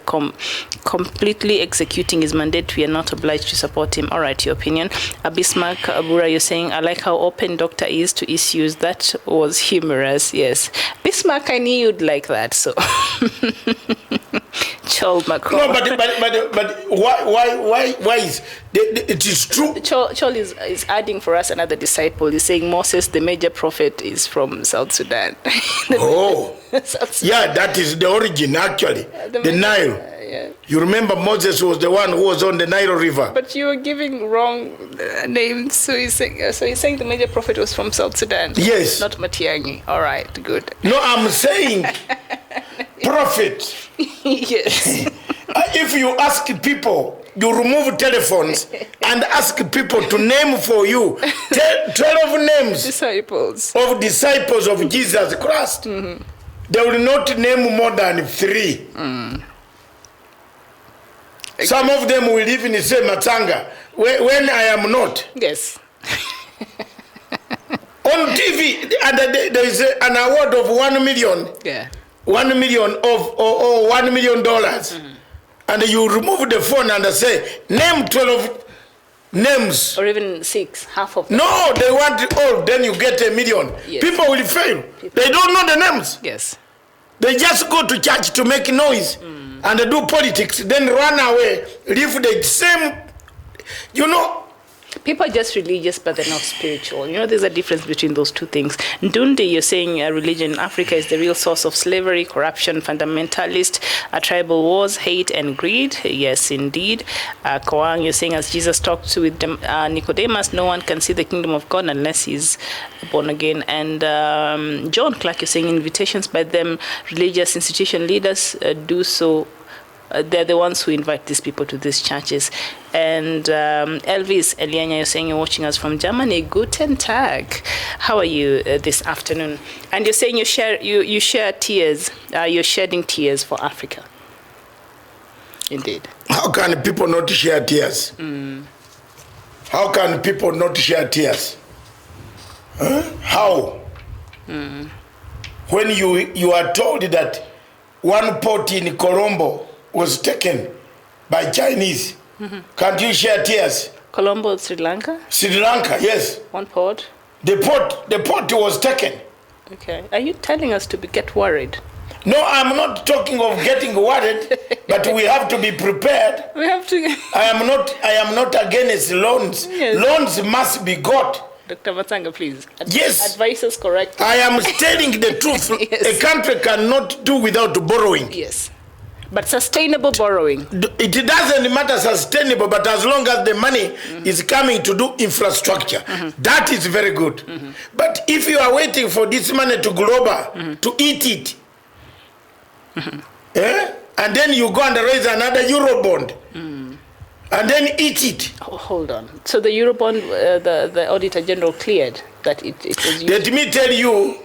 completely executing his mandate. We are not obliged to support him. All right, your opinion. Bismarck Abura, you're saying, I like how open Doctor is to issues. That was humorous. Yes. Bismarck, I knew you'd like that, so... Chol Macron. No, but why is it is true? Chol is adding for us another disciple. He's saying Moses, the major prophet, is from South Sudan. South Sudan. Yeah, that is the origin actually. The Nile. Yeah. You remember Moses was the one who was on the Nile River. But you were giving wrong names. So he's saying the major prophet was from South Sudan. Yes. Not Matiang'i. All right, good. No, I'm saying prophet. Yes. If you ask people, you remove telephones and ask people to name for you 12 names of disciples of Jesus Christ. They will not name more than 3. Some of them will even say Matanga when I am not. Yes. On TV, and there is an award of 1 million. Yeah. 1 million or $1 million. And you remove the phone and say, name 12 names. Or even 6, half of them. No, they want all, then you get $1 million. Yes. People will fail. They don't know the names. Yes. They just go to church to make noise and do politics, then run away, live the same, People are just religious, but they're not spiritual. There's a difference between those two things. Ndundi, you're saying religion in Africa is the real source of slavery, corruption, fundamentalist, tribal wars, hate, and greed. Yes, indeed. Koang, you're saying as Jesus talked with Nicodemus, no one can see the kingdom of God unless he's born again. And John Clark, you're saying invitations by them, religious institution leaders do so. They're the ones who invite these people to these churches. And Elvis Elianya, you're saying you're watching us from Germany. Guten Tag. How are you this afternoon? And you're saying you share tears. You're shedding tears for Africa. Indeed. How can people not share tears? How can people not share tears? How? When you are told that one port in Colombo was taken by Chinese. Can't you share tears? Colombo, Sri Lanka? Sri Lanka, yes. One port? The port was taken. Okay. Are you telling us to get worried? No, I'm not talking of getting worried, but we have to be prepared. We have to. I am not against loans. Yes. Loans must be got. Dr. Matanga, please. Yes. Advise us correctly. I am telling the truth. Yes. A country cannot do without borrowing. Yes. But sustainable borrowing. It doesn't matter sustainable, but as long as the money is coming to do infrastructure, that is very good. But if you are waiting for this money to global, to eat it, And then you go and raise another Eurobond. And then eat it. Oh, hold on. So the Eurobond, the Auditor General cleared that it was used. Let me tell you,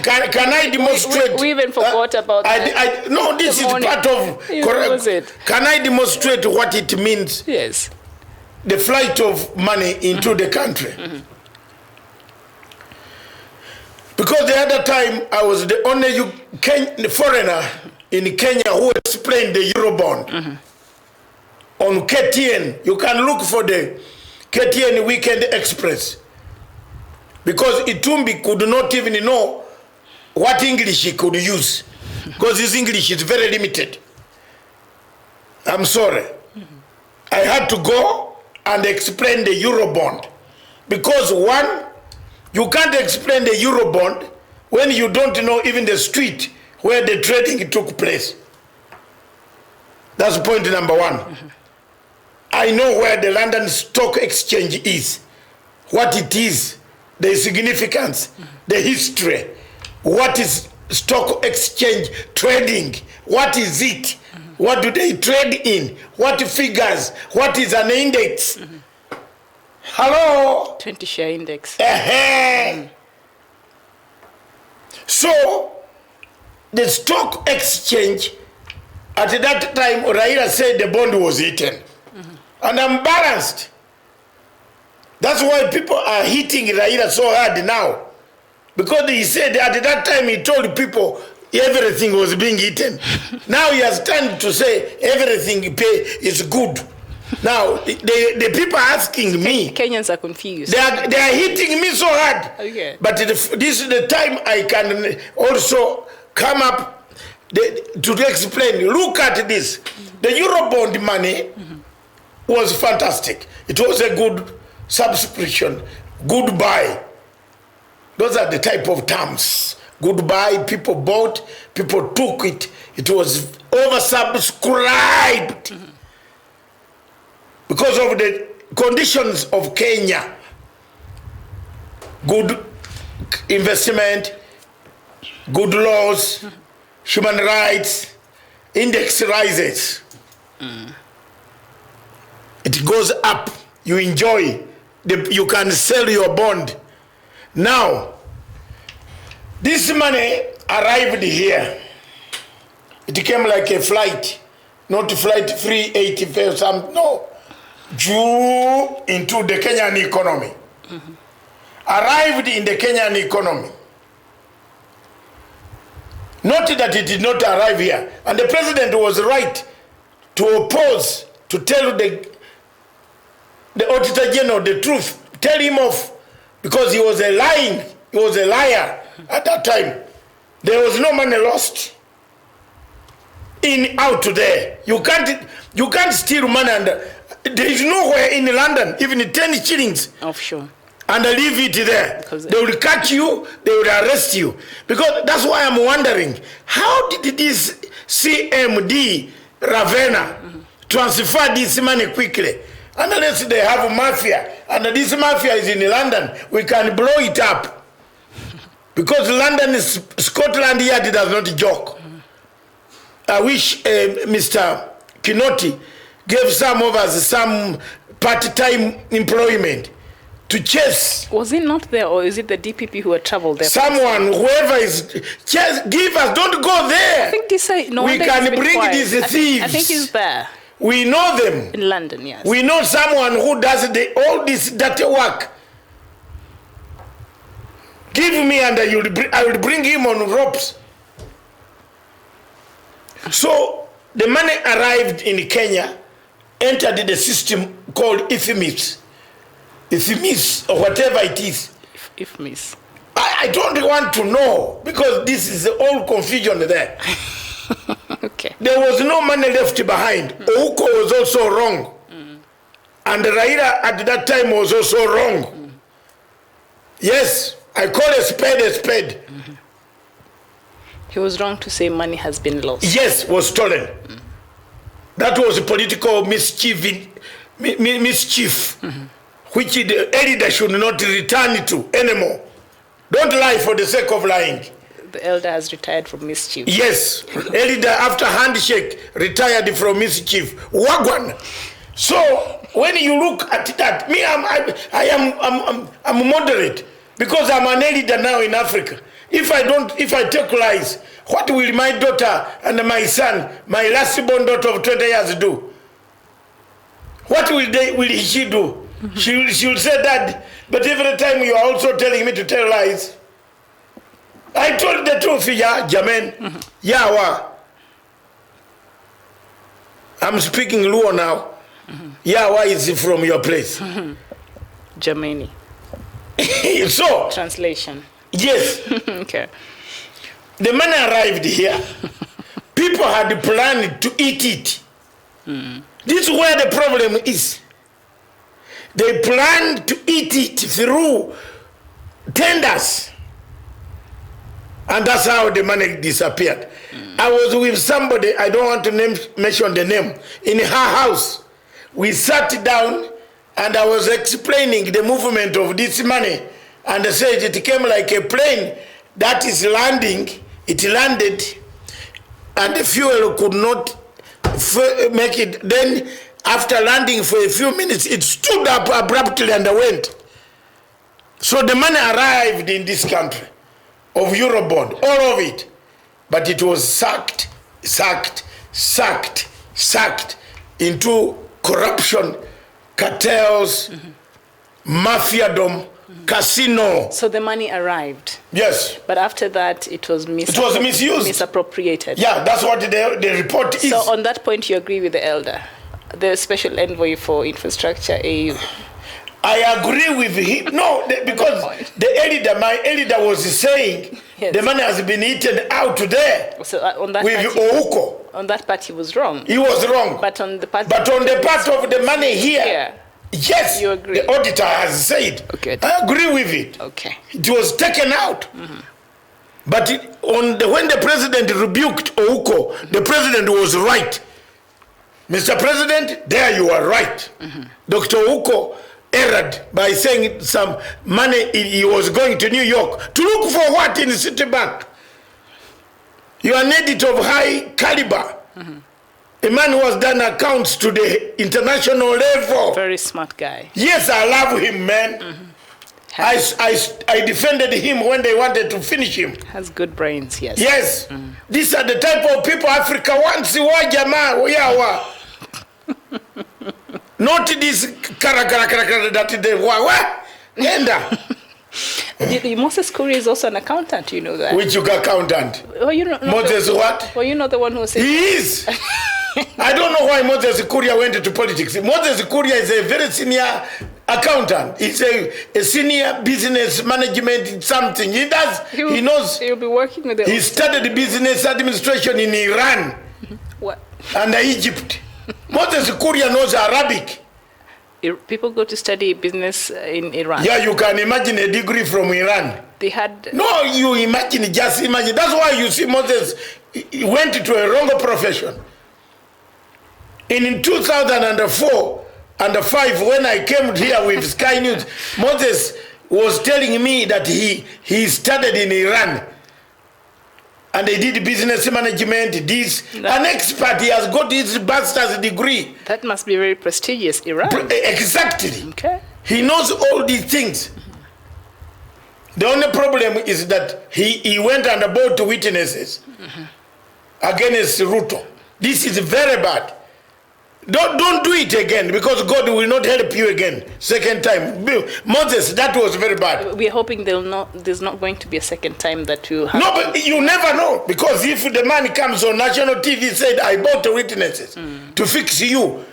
can I demonstrate? We even forgot about that. No, this is part of... Correct. Can I demonstrate what it means? Yes. The flight of money into the country. Because the other time, I was the only foreigner in Kenya who explained the Eurobond. On KTN, you can look for the KTN Weekend Express. Because Itumbi could not even know what English he could use. Because his English is very limited. I'm sorry. I had to go and explain the Eurobond. Because one, you can't explain the Eurobond when you don't know even the street where the trading took place. That's point number one. I know where the London Stock Exchange is, what it is, the significance, the history, what is stock exchange trading, what is it, what do they trade in, what figures, what is an index. Hello? 20 share index. So, the stock exchange, at that time, Raila said the bond was eaten. And I'm balanced. That's why people are hitting Raila so hard now. Because he said at that time he told people everything was being eaten. Now he has turned to say everything is good. Now, the people are asking me. Kenyans are confused. They are hitting me so hard. Okay. But this is the time I can also come up to explain. Look at this. The Eurobond money was fantastic. It was a good subscription. Goodbye. Those are the type of terms. Goodbye, people bought, people took it. It was oversubscribed. Because of the conditions of Kenya. Good investment, good laws, human rights, index rises. It goes up. You enjoy. You can sell your bond. Now, this money arrived here. It came like a flight. Not flight 385 something. No. Drew into the Kenyan economy. Arrived in the Kenyan economy. Not that it did not arrive here. And the president was right to oppose, to tell the Auditor General the truth. Tell him off. Because he was a lying. He was a liar at that time. There was no money lost. Out there. You can't steal money, and there is nowhere in London, even 10 shillings. Offshore. And leave it there. They will catch you, they will arrest you. Because that's why I'm wondering, how did this CMD Ravenna transfer this money quickly? Unless they have mafia, and this mafia is in London, we can blow it up. Because London is Scotland Yard does not joke. I wish Mr. Kinoti gave some of us some part-time employment to chase. Was it not there, or is it the DPP who had traveled there? Someone, whoever is, chase, give us, don't go there. I think this, no, we can bring these thieves. I think he's there. We know them. In London, yes. We know someone who does all this dirty work. Give me and I will bring him on ropes. So the money arrived in Kenya, entered the system called IFMIS. IFMIS, or whatever it is. IFMIS. I don't want to know, because this is all confusion there. Okay. There was no money left behind. Ouko was also wrong. And Raila at that time was also wrong. Yes, I call a spade a spade. He was wrong to say money has been lost. Yes, was stolen. That was a political mischief, which the elder should not return to anymore. Don't lie for the sake of lying. The elder has retired from mischief. Yes, elder after handshake retired from mischief. Wagwan. So when you look at that, me, I'm moderate because I'm an elder now in Africa. If I take lies, what will my daughter and my son, my last born daughter of 20 years do? What will she do? She'll say that, but every time you are also telling me to tell lies. I told the truth, yeah, Jamen. Yawa. I'm speaking Luo now. Yawa is from your place. Germany. So. Translation. Yes. Okay. The money arrived here. People had planned to eat it. This is where the problem is. They planned to eat it through tenders. And that's how the money disappeared. I was with somebody, I don't want to mention the name, in her house. We sat down and I was explaining the movement of this money. And I said it came like a plane that is landing. It landed and the fuel could not make it. Then after landing for a few minutes, it stood up abruptly and went. So the money arrived in this country of Eurobond, all of it. But it was sucked into corruption, cartels, mafiadom, casino. So the money arrived. Yes. But after that, it was misused. Misappropriated. Yeah, that's what the report is. So on that point, you agree with the elder, the special envoy for infrastructure, AU. I agree with him. No, because my elder was saying the money has been eaten out there. So on that with Ouko. On that part, he was wrong. He was wrong. But on the part of the money here, yes, you agree. The auditor has said. Okay. I agree with it. Okay. It was taken out. But when the president rebuked Ouko, the president was right. Mr. President, there you are right. Dr. Ouko erred by saying some money he was going to New York to look for what in Citibank. You are an editor of high caliber. A man who has done accounts to the international level. Very smart guy. Yes, I love him, man. I defended him when they wanted to finish him. Has good brains, yes. Yes. These are the type of people Africa wants. Not this that they Moses Kuria is also an accountant, you know that. Which accountant? Oh, you know. Moses what? Well, you know the one who said. He is. I don't know why Moses Kuria went into politics. Moses Kuria is a very senior accountant. He's a senior business management something. He does. He knows. He'll be working with the. He studied business administration in Iran. What? And Egypt. Moses Kuria knows Arabic. People go to study business in Iran. Yeah, you can imagine a degree from Iran. They had. No, you imagine, just imagine. That's why you see Moses he went to a wrong profession. In 2004 and 5, when I came here with Sky News, Moses was telling me that he studied in Iran. And they did business management, an expert, he has got his master's degree. That must be very prestigious, Iran. Exactly. Okay. He knows all these things. The only problem is that he went and bought witnesses against Ruto. This is very bad. Don't do it again, because God will not help you again. Second time. Moses, that was very bad. We're hoping there's not going to be a second time that will happen. No, but you never know. Because if the man comes on national TV said, I bought the witnesses to fix you.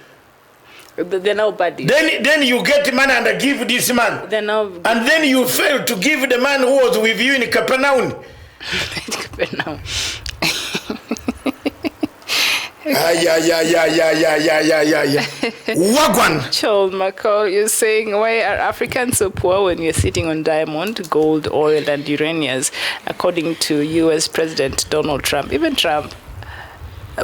They're now buddies. Then you get money and give this man. They're now. And then you fail to give the man who was with you in Capernaum. Capernaum. Wagwan. Charles McCall, you're saying, why are Africans so poor when you're sitting on diamond, gold, oil, and uraniums, according to U.S. President Donald Trump? Even Trump.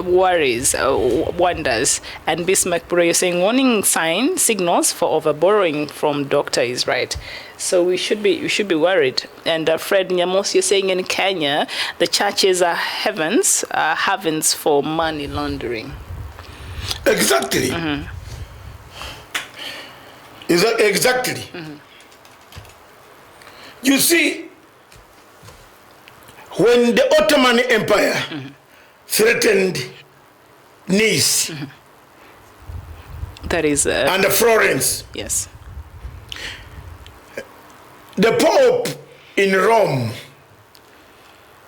worries, wonders. And Bismarck Buro, you're saying warning signals for overborrowing from doctor is right. So we should be worried. And Fred Nyamos, you're saying in Kenya, the churches are havens for money laundering. Exactly. Exactly. You see, when the Ottoman Empire threatened Nice that is and Florence, yes, the Pope in Rome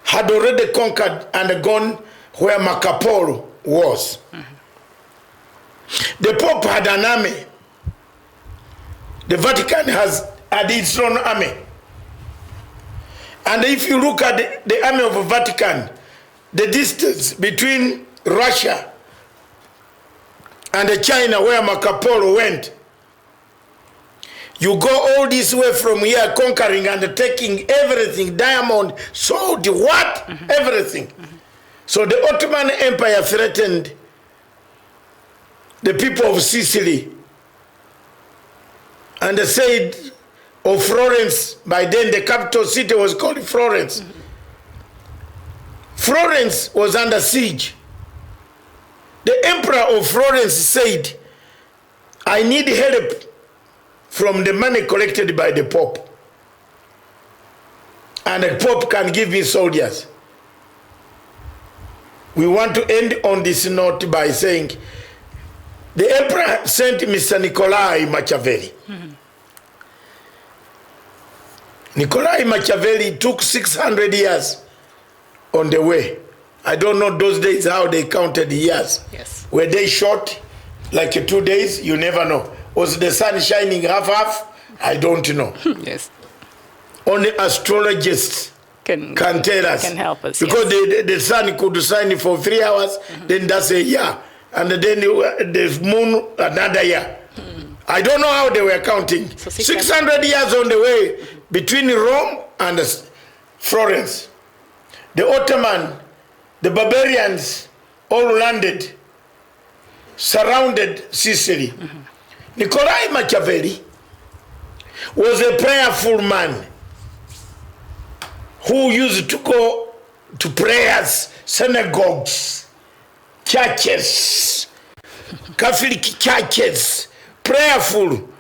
had already conquered and gone where Marco Polo was. The Pope had an army. The Vatican had its own army. And if you look at the army of the Vatican, the distance between Russia and China, where Marco Polo went, you go all this way from here, conquering and taking everything, diamond, sword, what? Everything. So the Ottoman Empire threatened the people of Sicily, and they said of Florence, by then the capital city was called Florence. Florence was under siege. The emperor of Florence said, I need help from the money collected by the Pope. And the Pope can give me soldiers. We want to end on this note by saying, the emperor sent Mr. Nikolai Machiavelli. Nikolai Machiavelli took 600 years on the way. I don't know those days how they counted the years. Yes. Were they short, like 2 days? You never know. Was the sun shining half? I don't know. Yes. Only astrologists can tell us. Can help us. Because yes. the sun could shine for 3 hours, then that's a year. And then the moon another year. I don't know how they were counting. So 600 years on the way between Rome and Florence. The Ottoman, the barbarians all landed, surrounded Sicily. Nikolai Machiavelli was a prayerful man who used to go to prayers, synagogues, churches, Catholic churches, prayerful.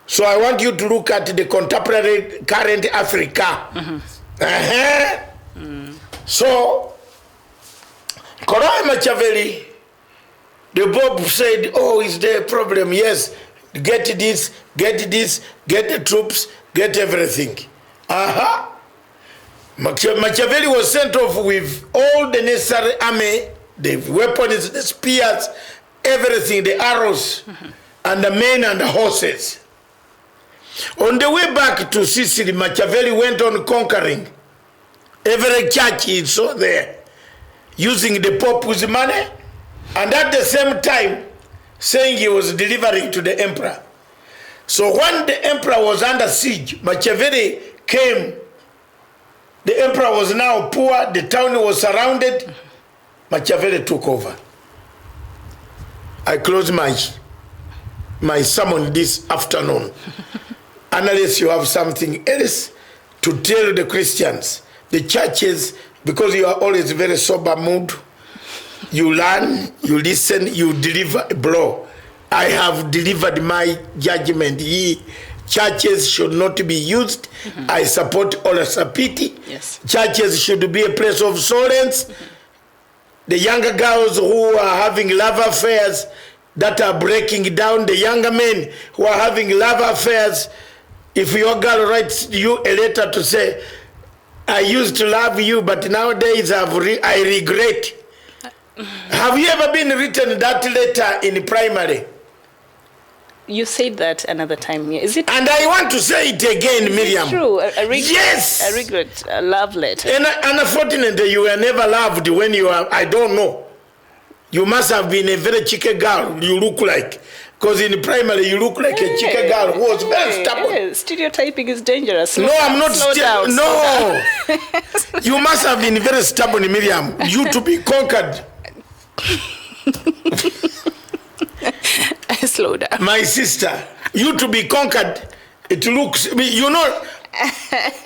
So I want you to look at the contemporary current Africa. So, Nikolai Machiavelli, the Pope said, oh, is there a problem? Yes, get this, get the troops, get everything. Machiavelli was sent off with all the necessary army, the weapons, the spears, everything, the arrows, and the men and the horses. On the way back to Sicily, Machiavelli went on conquering every church he saw there, using the Pope's money, and at the same time saying he was delivering to the emperor. So when the emperor was under siege, Machiavelli came. The emperor was now poor, the town was surrounded. Machiavelli took over. I close my sermon this afternoon. Unless you have something else to tell the Christians, the churches, because you are always very sober mood, you learn, you listen, you deliver a blow. I have delivered my judgment. Churches should not be used. I support Olasapiti. Yes. Churches should be a place of solace. The younger girls who are having love affairs that are breaking down, the younger men who are having love affairs, if your girl writes you a letter to say, I used to love you, but nowadays I regret. Have you ever been written that letter in primary? You said that another time. Is it? And I want to say it again, Miriam. It's true. A regret, yes. A regret, a love letter. And unfortunately, you were never loved when you are, I don't know. You must have been a very chicken girl, you look like. Because in primary, you look like a chicken girl who was very stubborn. Stereotyping is dangerous. No, I'm not slow down. No. You must have been very stubborn, Miriam. You to be conquered. Slow down. My sister, you to be conquered, it looks, you know,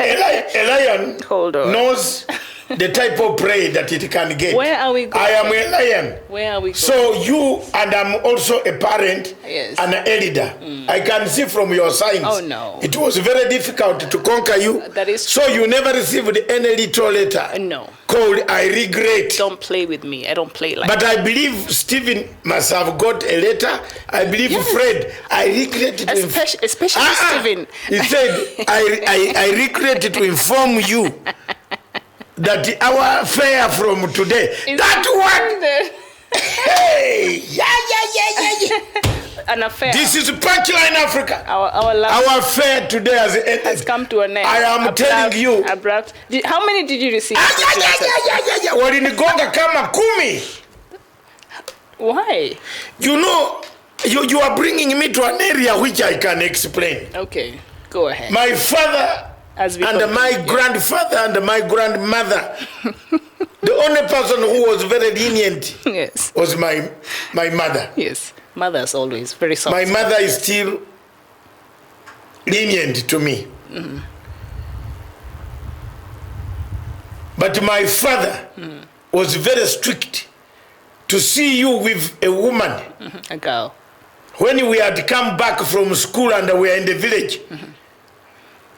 a lion Hold on. knows the type of prey that it can get. Where are we going? I am a lion. Where are we going? So you, and I'm also a parent Yes. and an elder. I can see from your signs. Oh, no. It was very difficult to conquer you. That is So you never received any little letter No. called I regret. Don't play with me. I don't play like But that. I believe Stephen must have got a letter. I believe Yes. Fred, I regret to Especially Stephen. He said, I regret to inform you that our fare from today, that one, hey, yeah. An affair. This is Punchline Africa. Our love Our fare today has ended. has come to an end. I am telling you. Abrupt. How many did you receive? Walinigonga kama 10. Why? You know, you are bringing me to an area which I can explain. Okay, go ahead. My father As we and continue. my grandfather and my grandmother, the only person who was very lenient Yes. was my mother. Yes. Mother's always very soft. My mother is still lenient to me. But my father was very strict. To see you with a woman, A girl. when we had come back from school and we were in the village,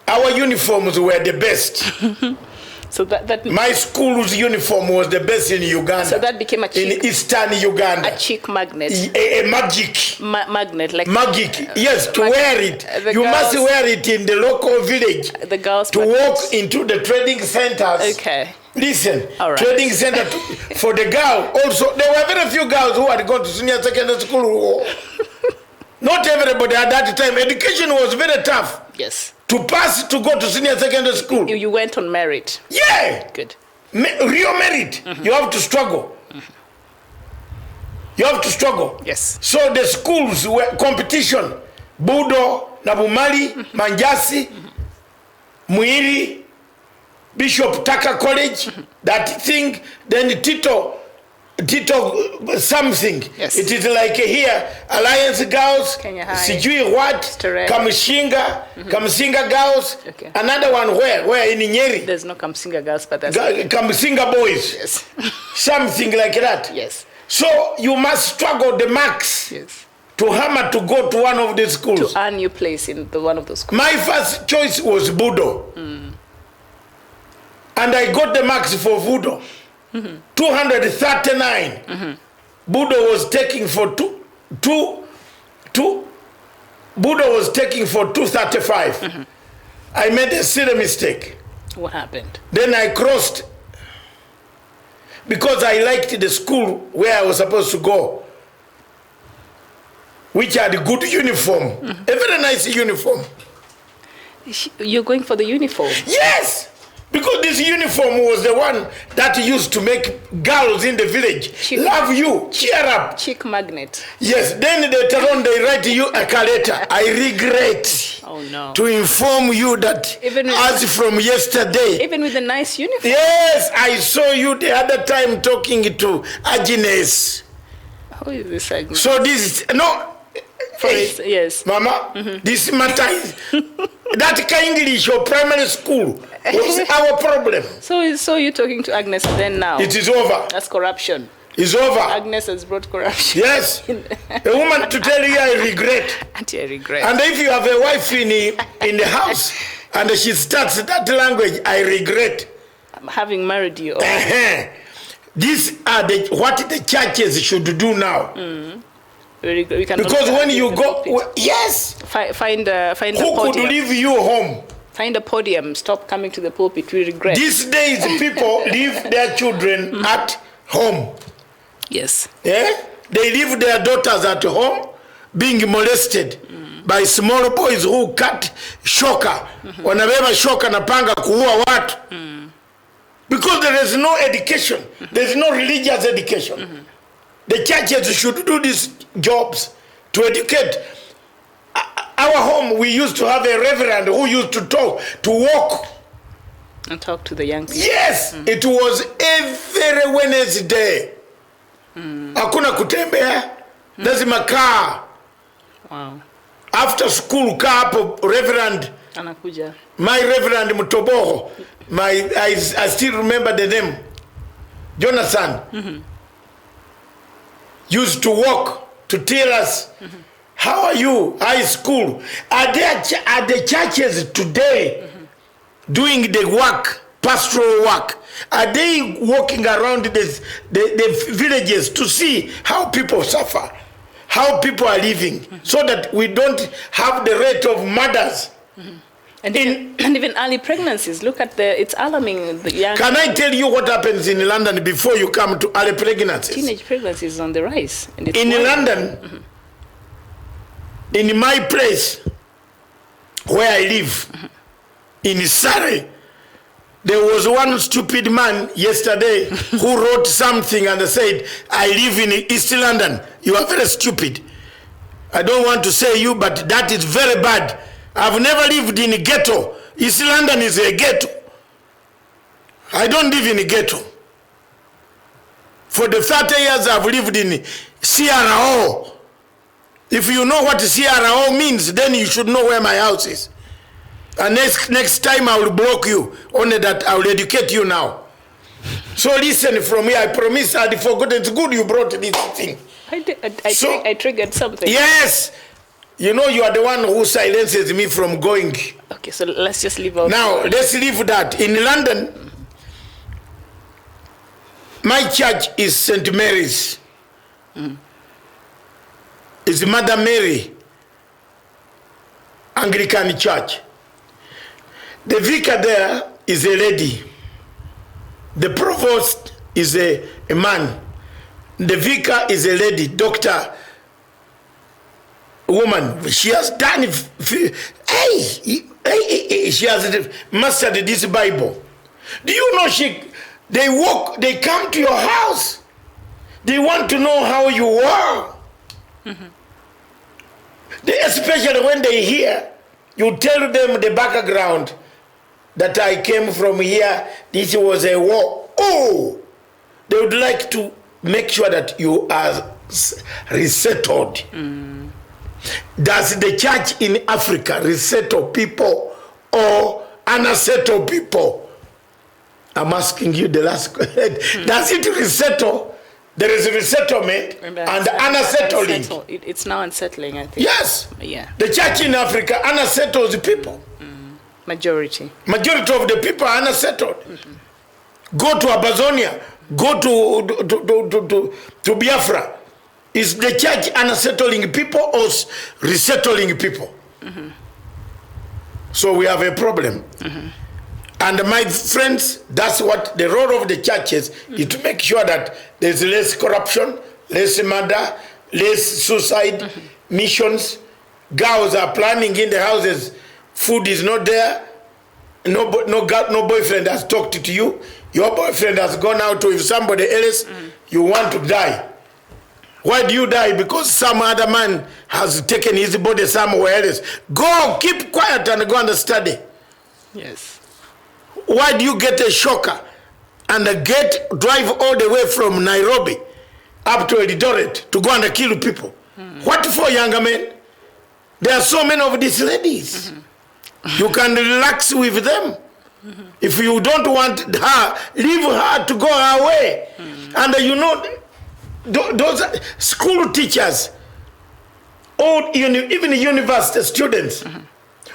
our uniforms were the best. So that My school's uniform was the best in Uganda. So that became a cheek- in eastern Uganda. a cheek magnet. A magic. Magnet like Magic. Yes, to Mag- wear it. the You must girls- wear it in the local village. the girls To magnet. walk into the trading centers. Okay. Listen, All right. trading center for the girl. Also, there were very few girls who had gone to senior secondary school. Not everybody at that time. Education was very tough. Yes. To pass to go to senior secondary school. You went on merit. Yeah. Good. Real merit. You have to struggle. You have to struggle. Yes. So the schools were competition. Budo, Nabumali, Manjasi, Muiri, Bishop Tucker College, that thing, then Tito something. Yes. It is like here, Alliance Girls, Kenya High. Sijui what, Stere. Kamsinga Girls, Okay. another one where in Nyeri, There's no Kamsinga girls, but that's Kamsinga Boys, yes. something like that. Yes. So you must struggle the marks Yes. to hammer to go to one of the schools. To earn your place in one of those schools. My first choice was Budo. And I got the marks for Budo. 239. Budo was taking for Budo was taking for 235. I made a silly mistake. What happened? Then I crossed because I liked the school where I was supposed to go, which had a good uniform, a very nice uniform. You're going for the uniform. Yes, because this uniform was the one that used to make girls in the village love you, cheer up. Cheek magnet. Yes, then later on they write you a letter. I regret Oh no. to inform you that Even with- as from yesterday, Even with a nice uniform. yes, I saw you the other time talking to Agnes. Who is this segment? So this is, no, Yes. Mama, this matter is, that English or primary school was our problem. So you're talking to Agnes then now. It is over. That's corruption. It's over. Agnes has brought corruption. Yes. A woman to tell you I regret. Auntie, I regret. And if you have a wife in the house and she starts that language, I regret. Having married you. These are what the churches should do now. We can Because when you go, yes. Find a Who could podium. leave you home? Find a podium. Stop coming to the pulpit. We regret. These days, people leave their children at home. Yes. Yeah? They leave their daughters at home being molested by small boys who cut shoka. Wanabeba shoka na panga kuua watu. Because there is no education. There is no religious education. The churches should do these jobs to educate. Our home, we used to have a reverend who used to walk. And talk to the young people. Yes, it was every Wednesday. Hakuna kutembea. Lazima kaa. Wow. After school kaa hapo Reverend. Anakuja. My Reverend Mutoboho. I still remember the name. Jonathan. Used to walk to tell us, how are you? High school. Are the churches today doing the work, pastoral work? Are they walking around the villages to see how people suffer, how people are living, so that we don't have the rate of murders? And even early pregnancies. Look at it's alarming. The young. Can I tell you what happens in London before you come to early pregnancies? Teenage pregnancies is on the rise. And it's in London, in my place where I live, in Surrey, there was one stupid man yesterday who wrote something and said, I live in East London. You are very stupid. I don't want to say you, but that is very bad. I've never lived in a ghetto. East London is a ghetto. I don't live in a ghetto. For the 30 years I've lived in CRO. If you know what CRO means, then you should know where my house is. And next time I will block you, only that I will educate you now. So listen from me, I promise I'd forgotten. It's good you brought this thing. I triggered something. Yes. You know you are the one who silences me from going. Okay, so let's just leave out. Now, let's leave that. In London, my church is St. Mary's. It's Mother Mary Anglican Church. The vicar there is a lady. The provost is a man. The vicar is a lady, doctor, woman. She has done, she has mastered this Bible. Do you know they come to your house. They want to know how you are. Especially when they hear, you tell them the background that I came from here, this was a war. Oh, they would like to make sure that you are resettled. Does the church in Africa resettle people or unsettle people? I'm asking you the last question. Does it resettle? There is a resettlement and unsettling. It's now unsettling, I think. Yes. Yeah. The church in Africa unsettles people. Majority of the people are unsettled. Go to Abazonia, go to Biafra. Is the church unsettling people or resettling people? So we have a problem. And my friends, that's what the role of the churches is, to make sure that there's less corruption, less murder, less suicide, missions. Girls are planning in the houses. Food is not there. No boyfriend has talked to you. Your boyfriend has gone out with somebody else. You want to die. Why do you die? Because some other man has taken his body somewhere else. Go, keep quiet and go and study. Yes. Why do you get a shocker and drive all the way from Nairobi up to Eldoret to go and kill people? What for, younger men? There are so many of these ladies. You can relax with them. If you don't want her, leave her to go her way. And you know, those school teachers, or even university students,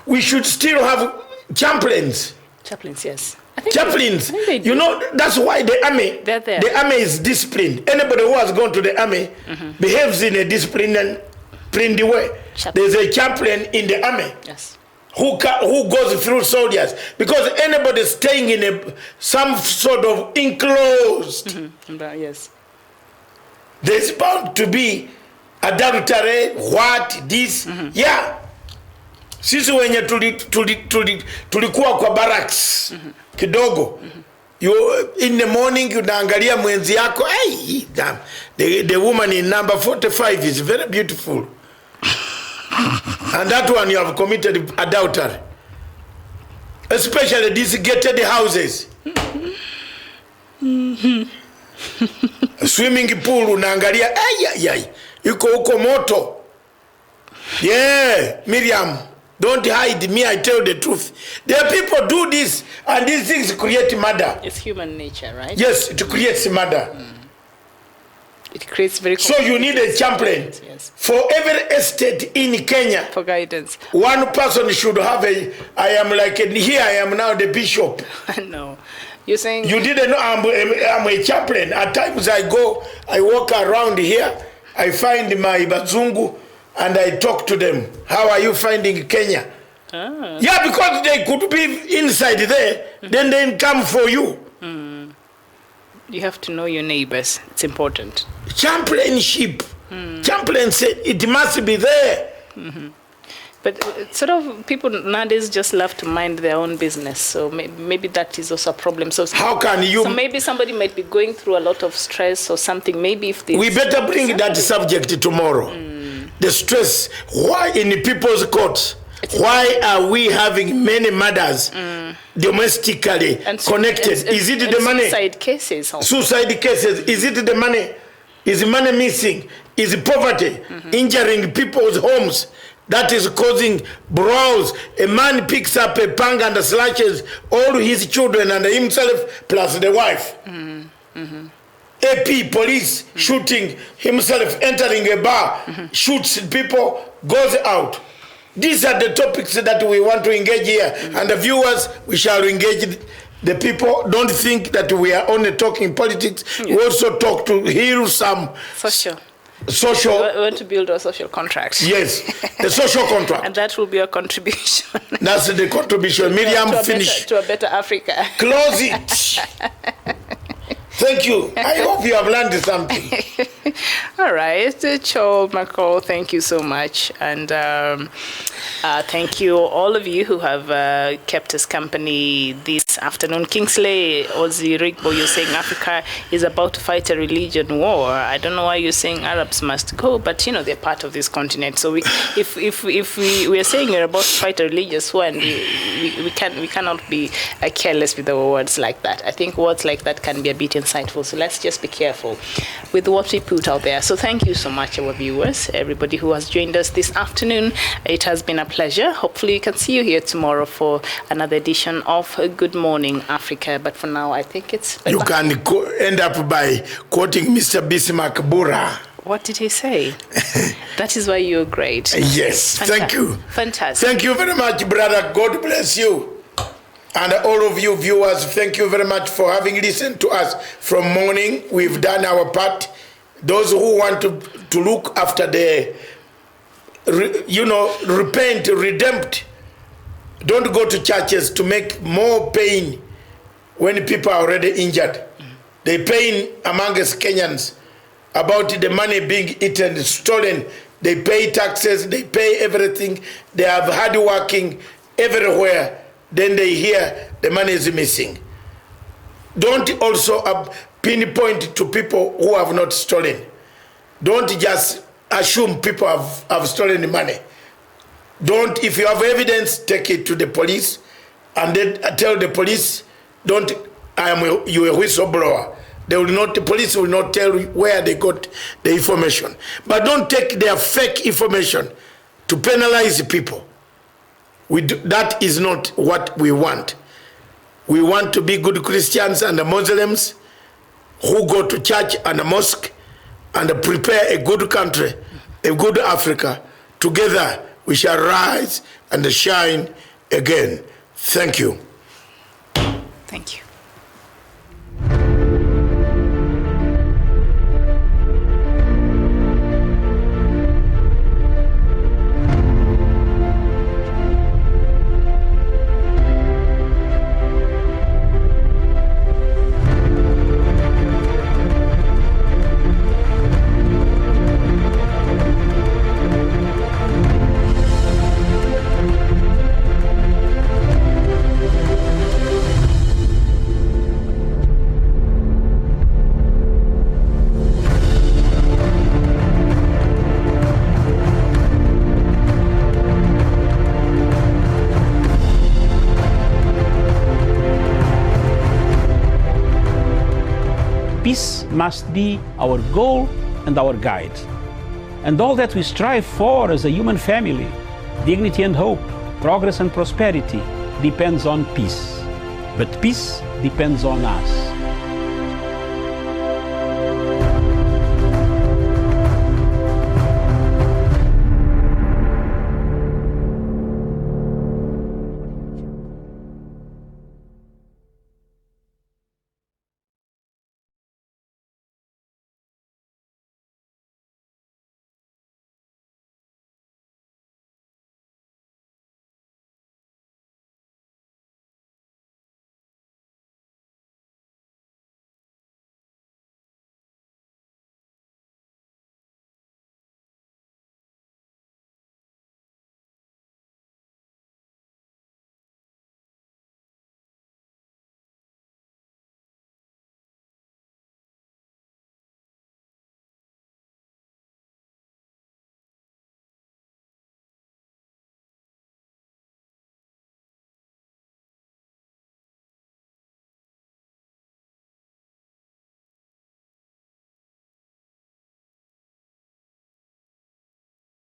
we should still have chaplains. Chaplains, yes. Chaplains. You know, that's why the army, the army is disciplined. Anybody who has gone to the army behaves in a disciplined way. There's a chaplain in the army. Yes. Who goes through soldiers, because anybody staying in some sort of enclosed, yes, there's bound to be adultery, this, yeah. Sisi wenye tulikuwa kwa barracks kidogo, you in the morning unaangalia mwenzi yako, hey, damn, the woman in number 45 is very beautiful. And that one you have committed adultery. Especially these gated houses. Swimming pool unaangalia ayayay yuko huko moto. Yeah, Miriam, don't hide me, I tell the truth. There are people do this and these things create murder. It's human nature, right? Yes, it creates murder. It creates very So you need a chaplain. Yes. For every estate in Kenya. For guidance. One person should have I am like, here I am now the bishop. No. You're saying... You didn't know I'm a chaplain. At times I walk around here, I find my Bazungu and I talk to them. How are you finding Kenya? Ah. Yeah, because they could be inside there, then they come for you. You have to know your neighbors. It's important. Chaplainship. Chaplain said it must be there. But sort of people nowadays just love to mind their own business. So maybe that is also a problem. So how can you... So maybe somebody might be going through a lot of stress or something. Maybe if they... We better bring that subject tomorrow. The stress. Why in people's courts? Why are we having many murders domestically connected? Is it the money? Suicide cases. Also. Suicide cases. Is it the money? Is money missing? Is poverty injuring people's homes? That is causing brawls. A man picks up a panga and slashes all his children and himself plus the wife. AP police shooting himself, entering a bar, shoots people, goes out. These are the topics that we want to engage here. And the viewers, we shall engage the people. Don't think that we are only talking politics. We also talk to heal some social. We want to build a social contract. Yes, the social contract. And that will be a contribution. That's the contribution. Miriam, finish. To a better Africa. Close it. Thank you. I hope you have learned something. All right. Cho McCall, thank you so much. And thank you, all of you who have kept us company this afternoon. Kingsley Ozzy Rigbo, you're saying Africa is about to fight a religion war. I don't know why you're saying Arabs must go, but you know, they're part of this continent. So if we are saying we're about to fight a religious war, and we cannot be careless with our words like that. I think words like that can be a bit insightful. So let's just be careful with what we put out there. So thank you so much, our viewers, everybody who has joined us this afternoon. It has been a pleasure. Hopefully we can see you here tomorrow for another edition of Good Morning Africa. But for now, I think it's better. You can end up by quoting Mr. Bismarck Bura. What did he say? That is why you're great. Yes, thank you. Fantastic. Thank you very much, brother. God bless you. And all of you viewers, thank you very much for having listened to us from morning. We've done our part. Those who want to look after the, repent, redempt, don't go to churches to make more pain when people are already injured. They pain amongst Kenyans about the money being eaten, stolen. They pay taxes, they pay everything. They have hard working everywhere. Then they hear the money is missing. Don't also pinpoint to people who have not stolen. Don't just assume people have stolen the money. Don't, if you have evidence, take it to the police and then tell the police, you a whistleblower. The police will not tell you where they got the information. But don't take their fake information to penalize people. That is not what we want. We want to be good Christians and Muslims who go to church and a mosque and prepare a good country, a good Africa. Together we shall rise and shine again. Thank you. Thank you. must be our goal and our guide. And all that we strive for as a human family, dignity and hope, progress and prosperity, depends on peace. But peace depends on us.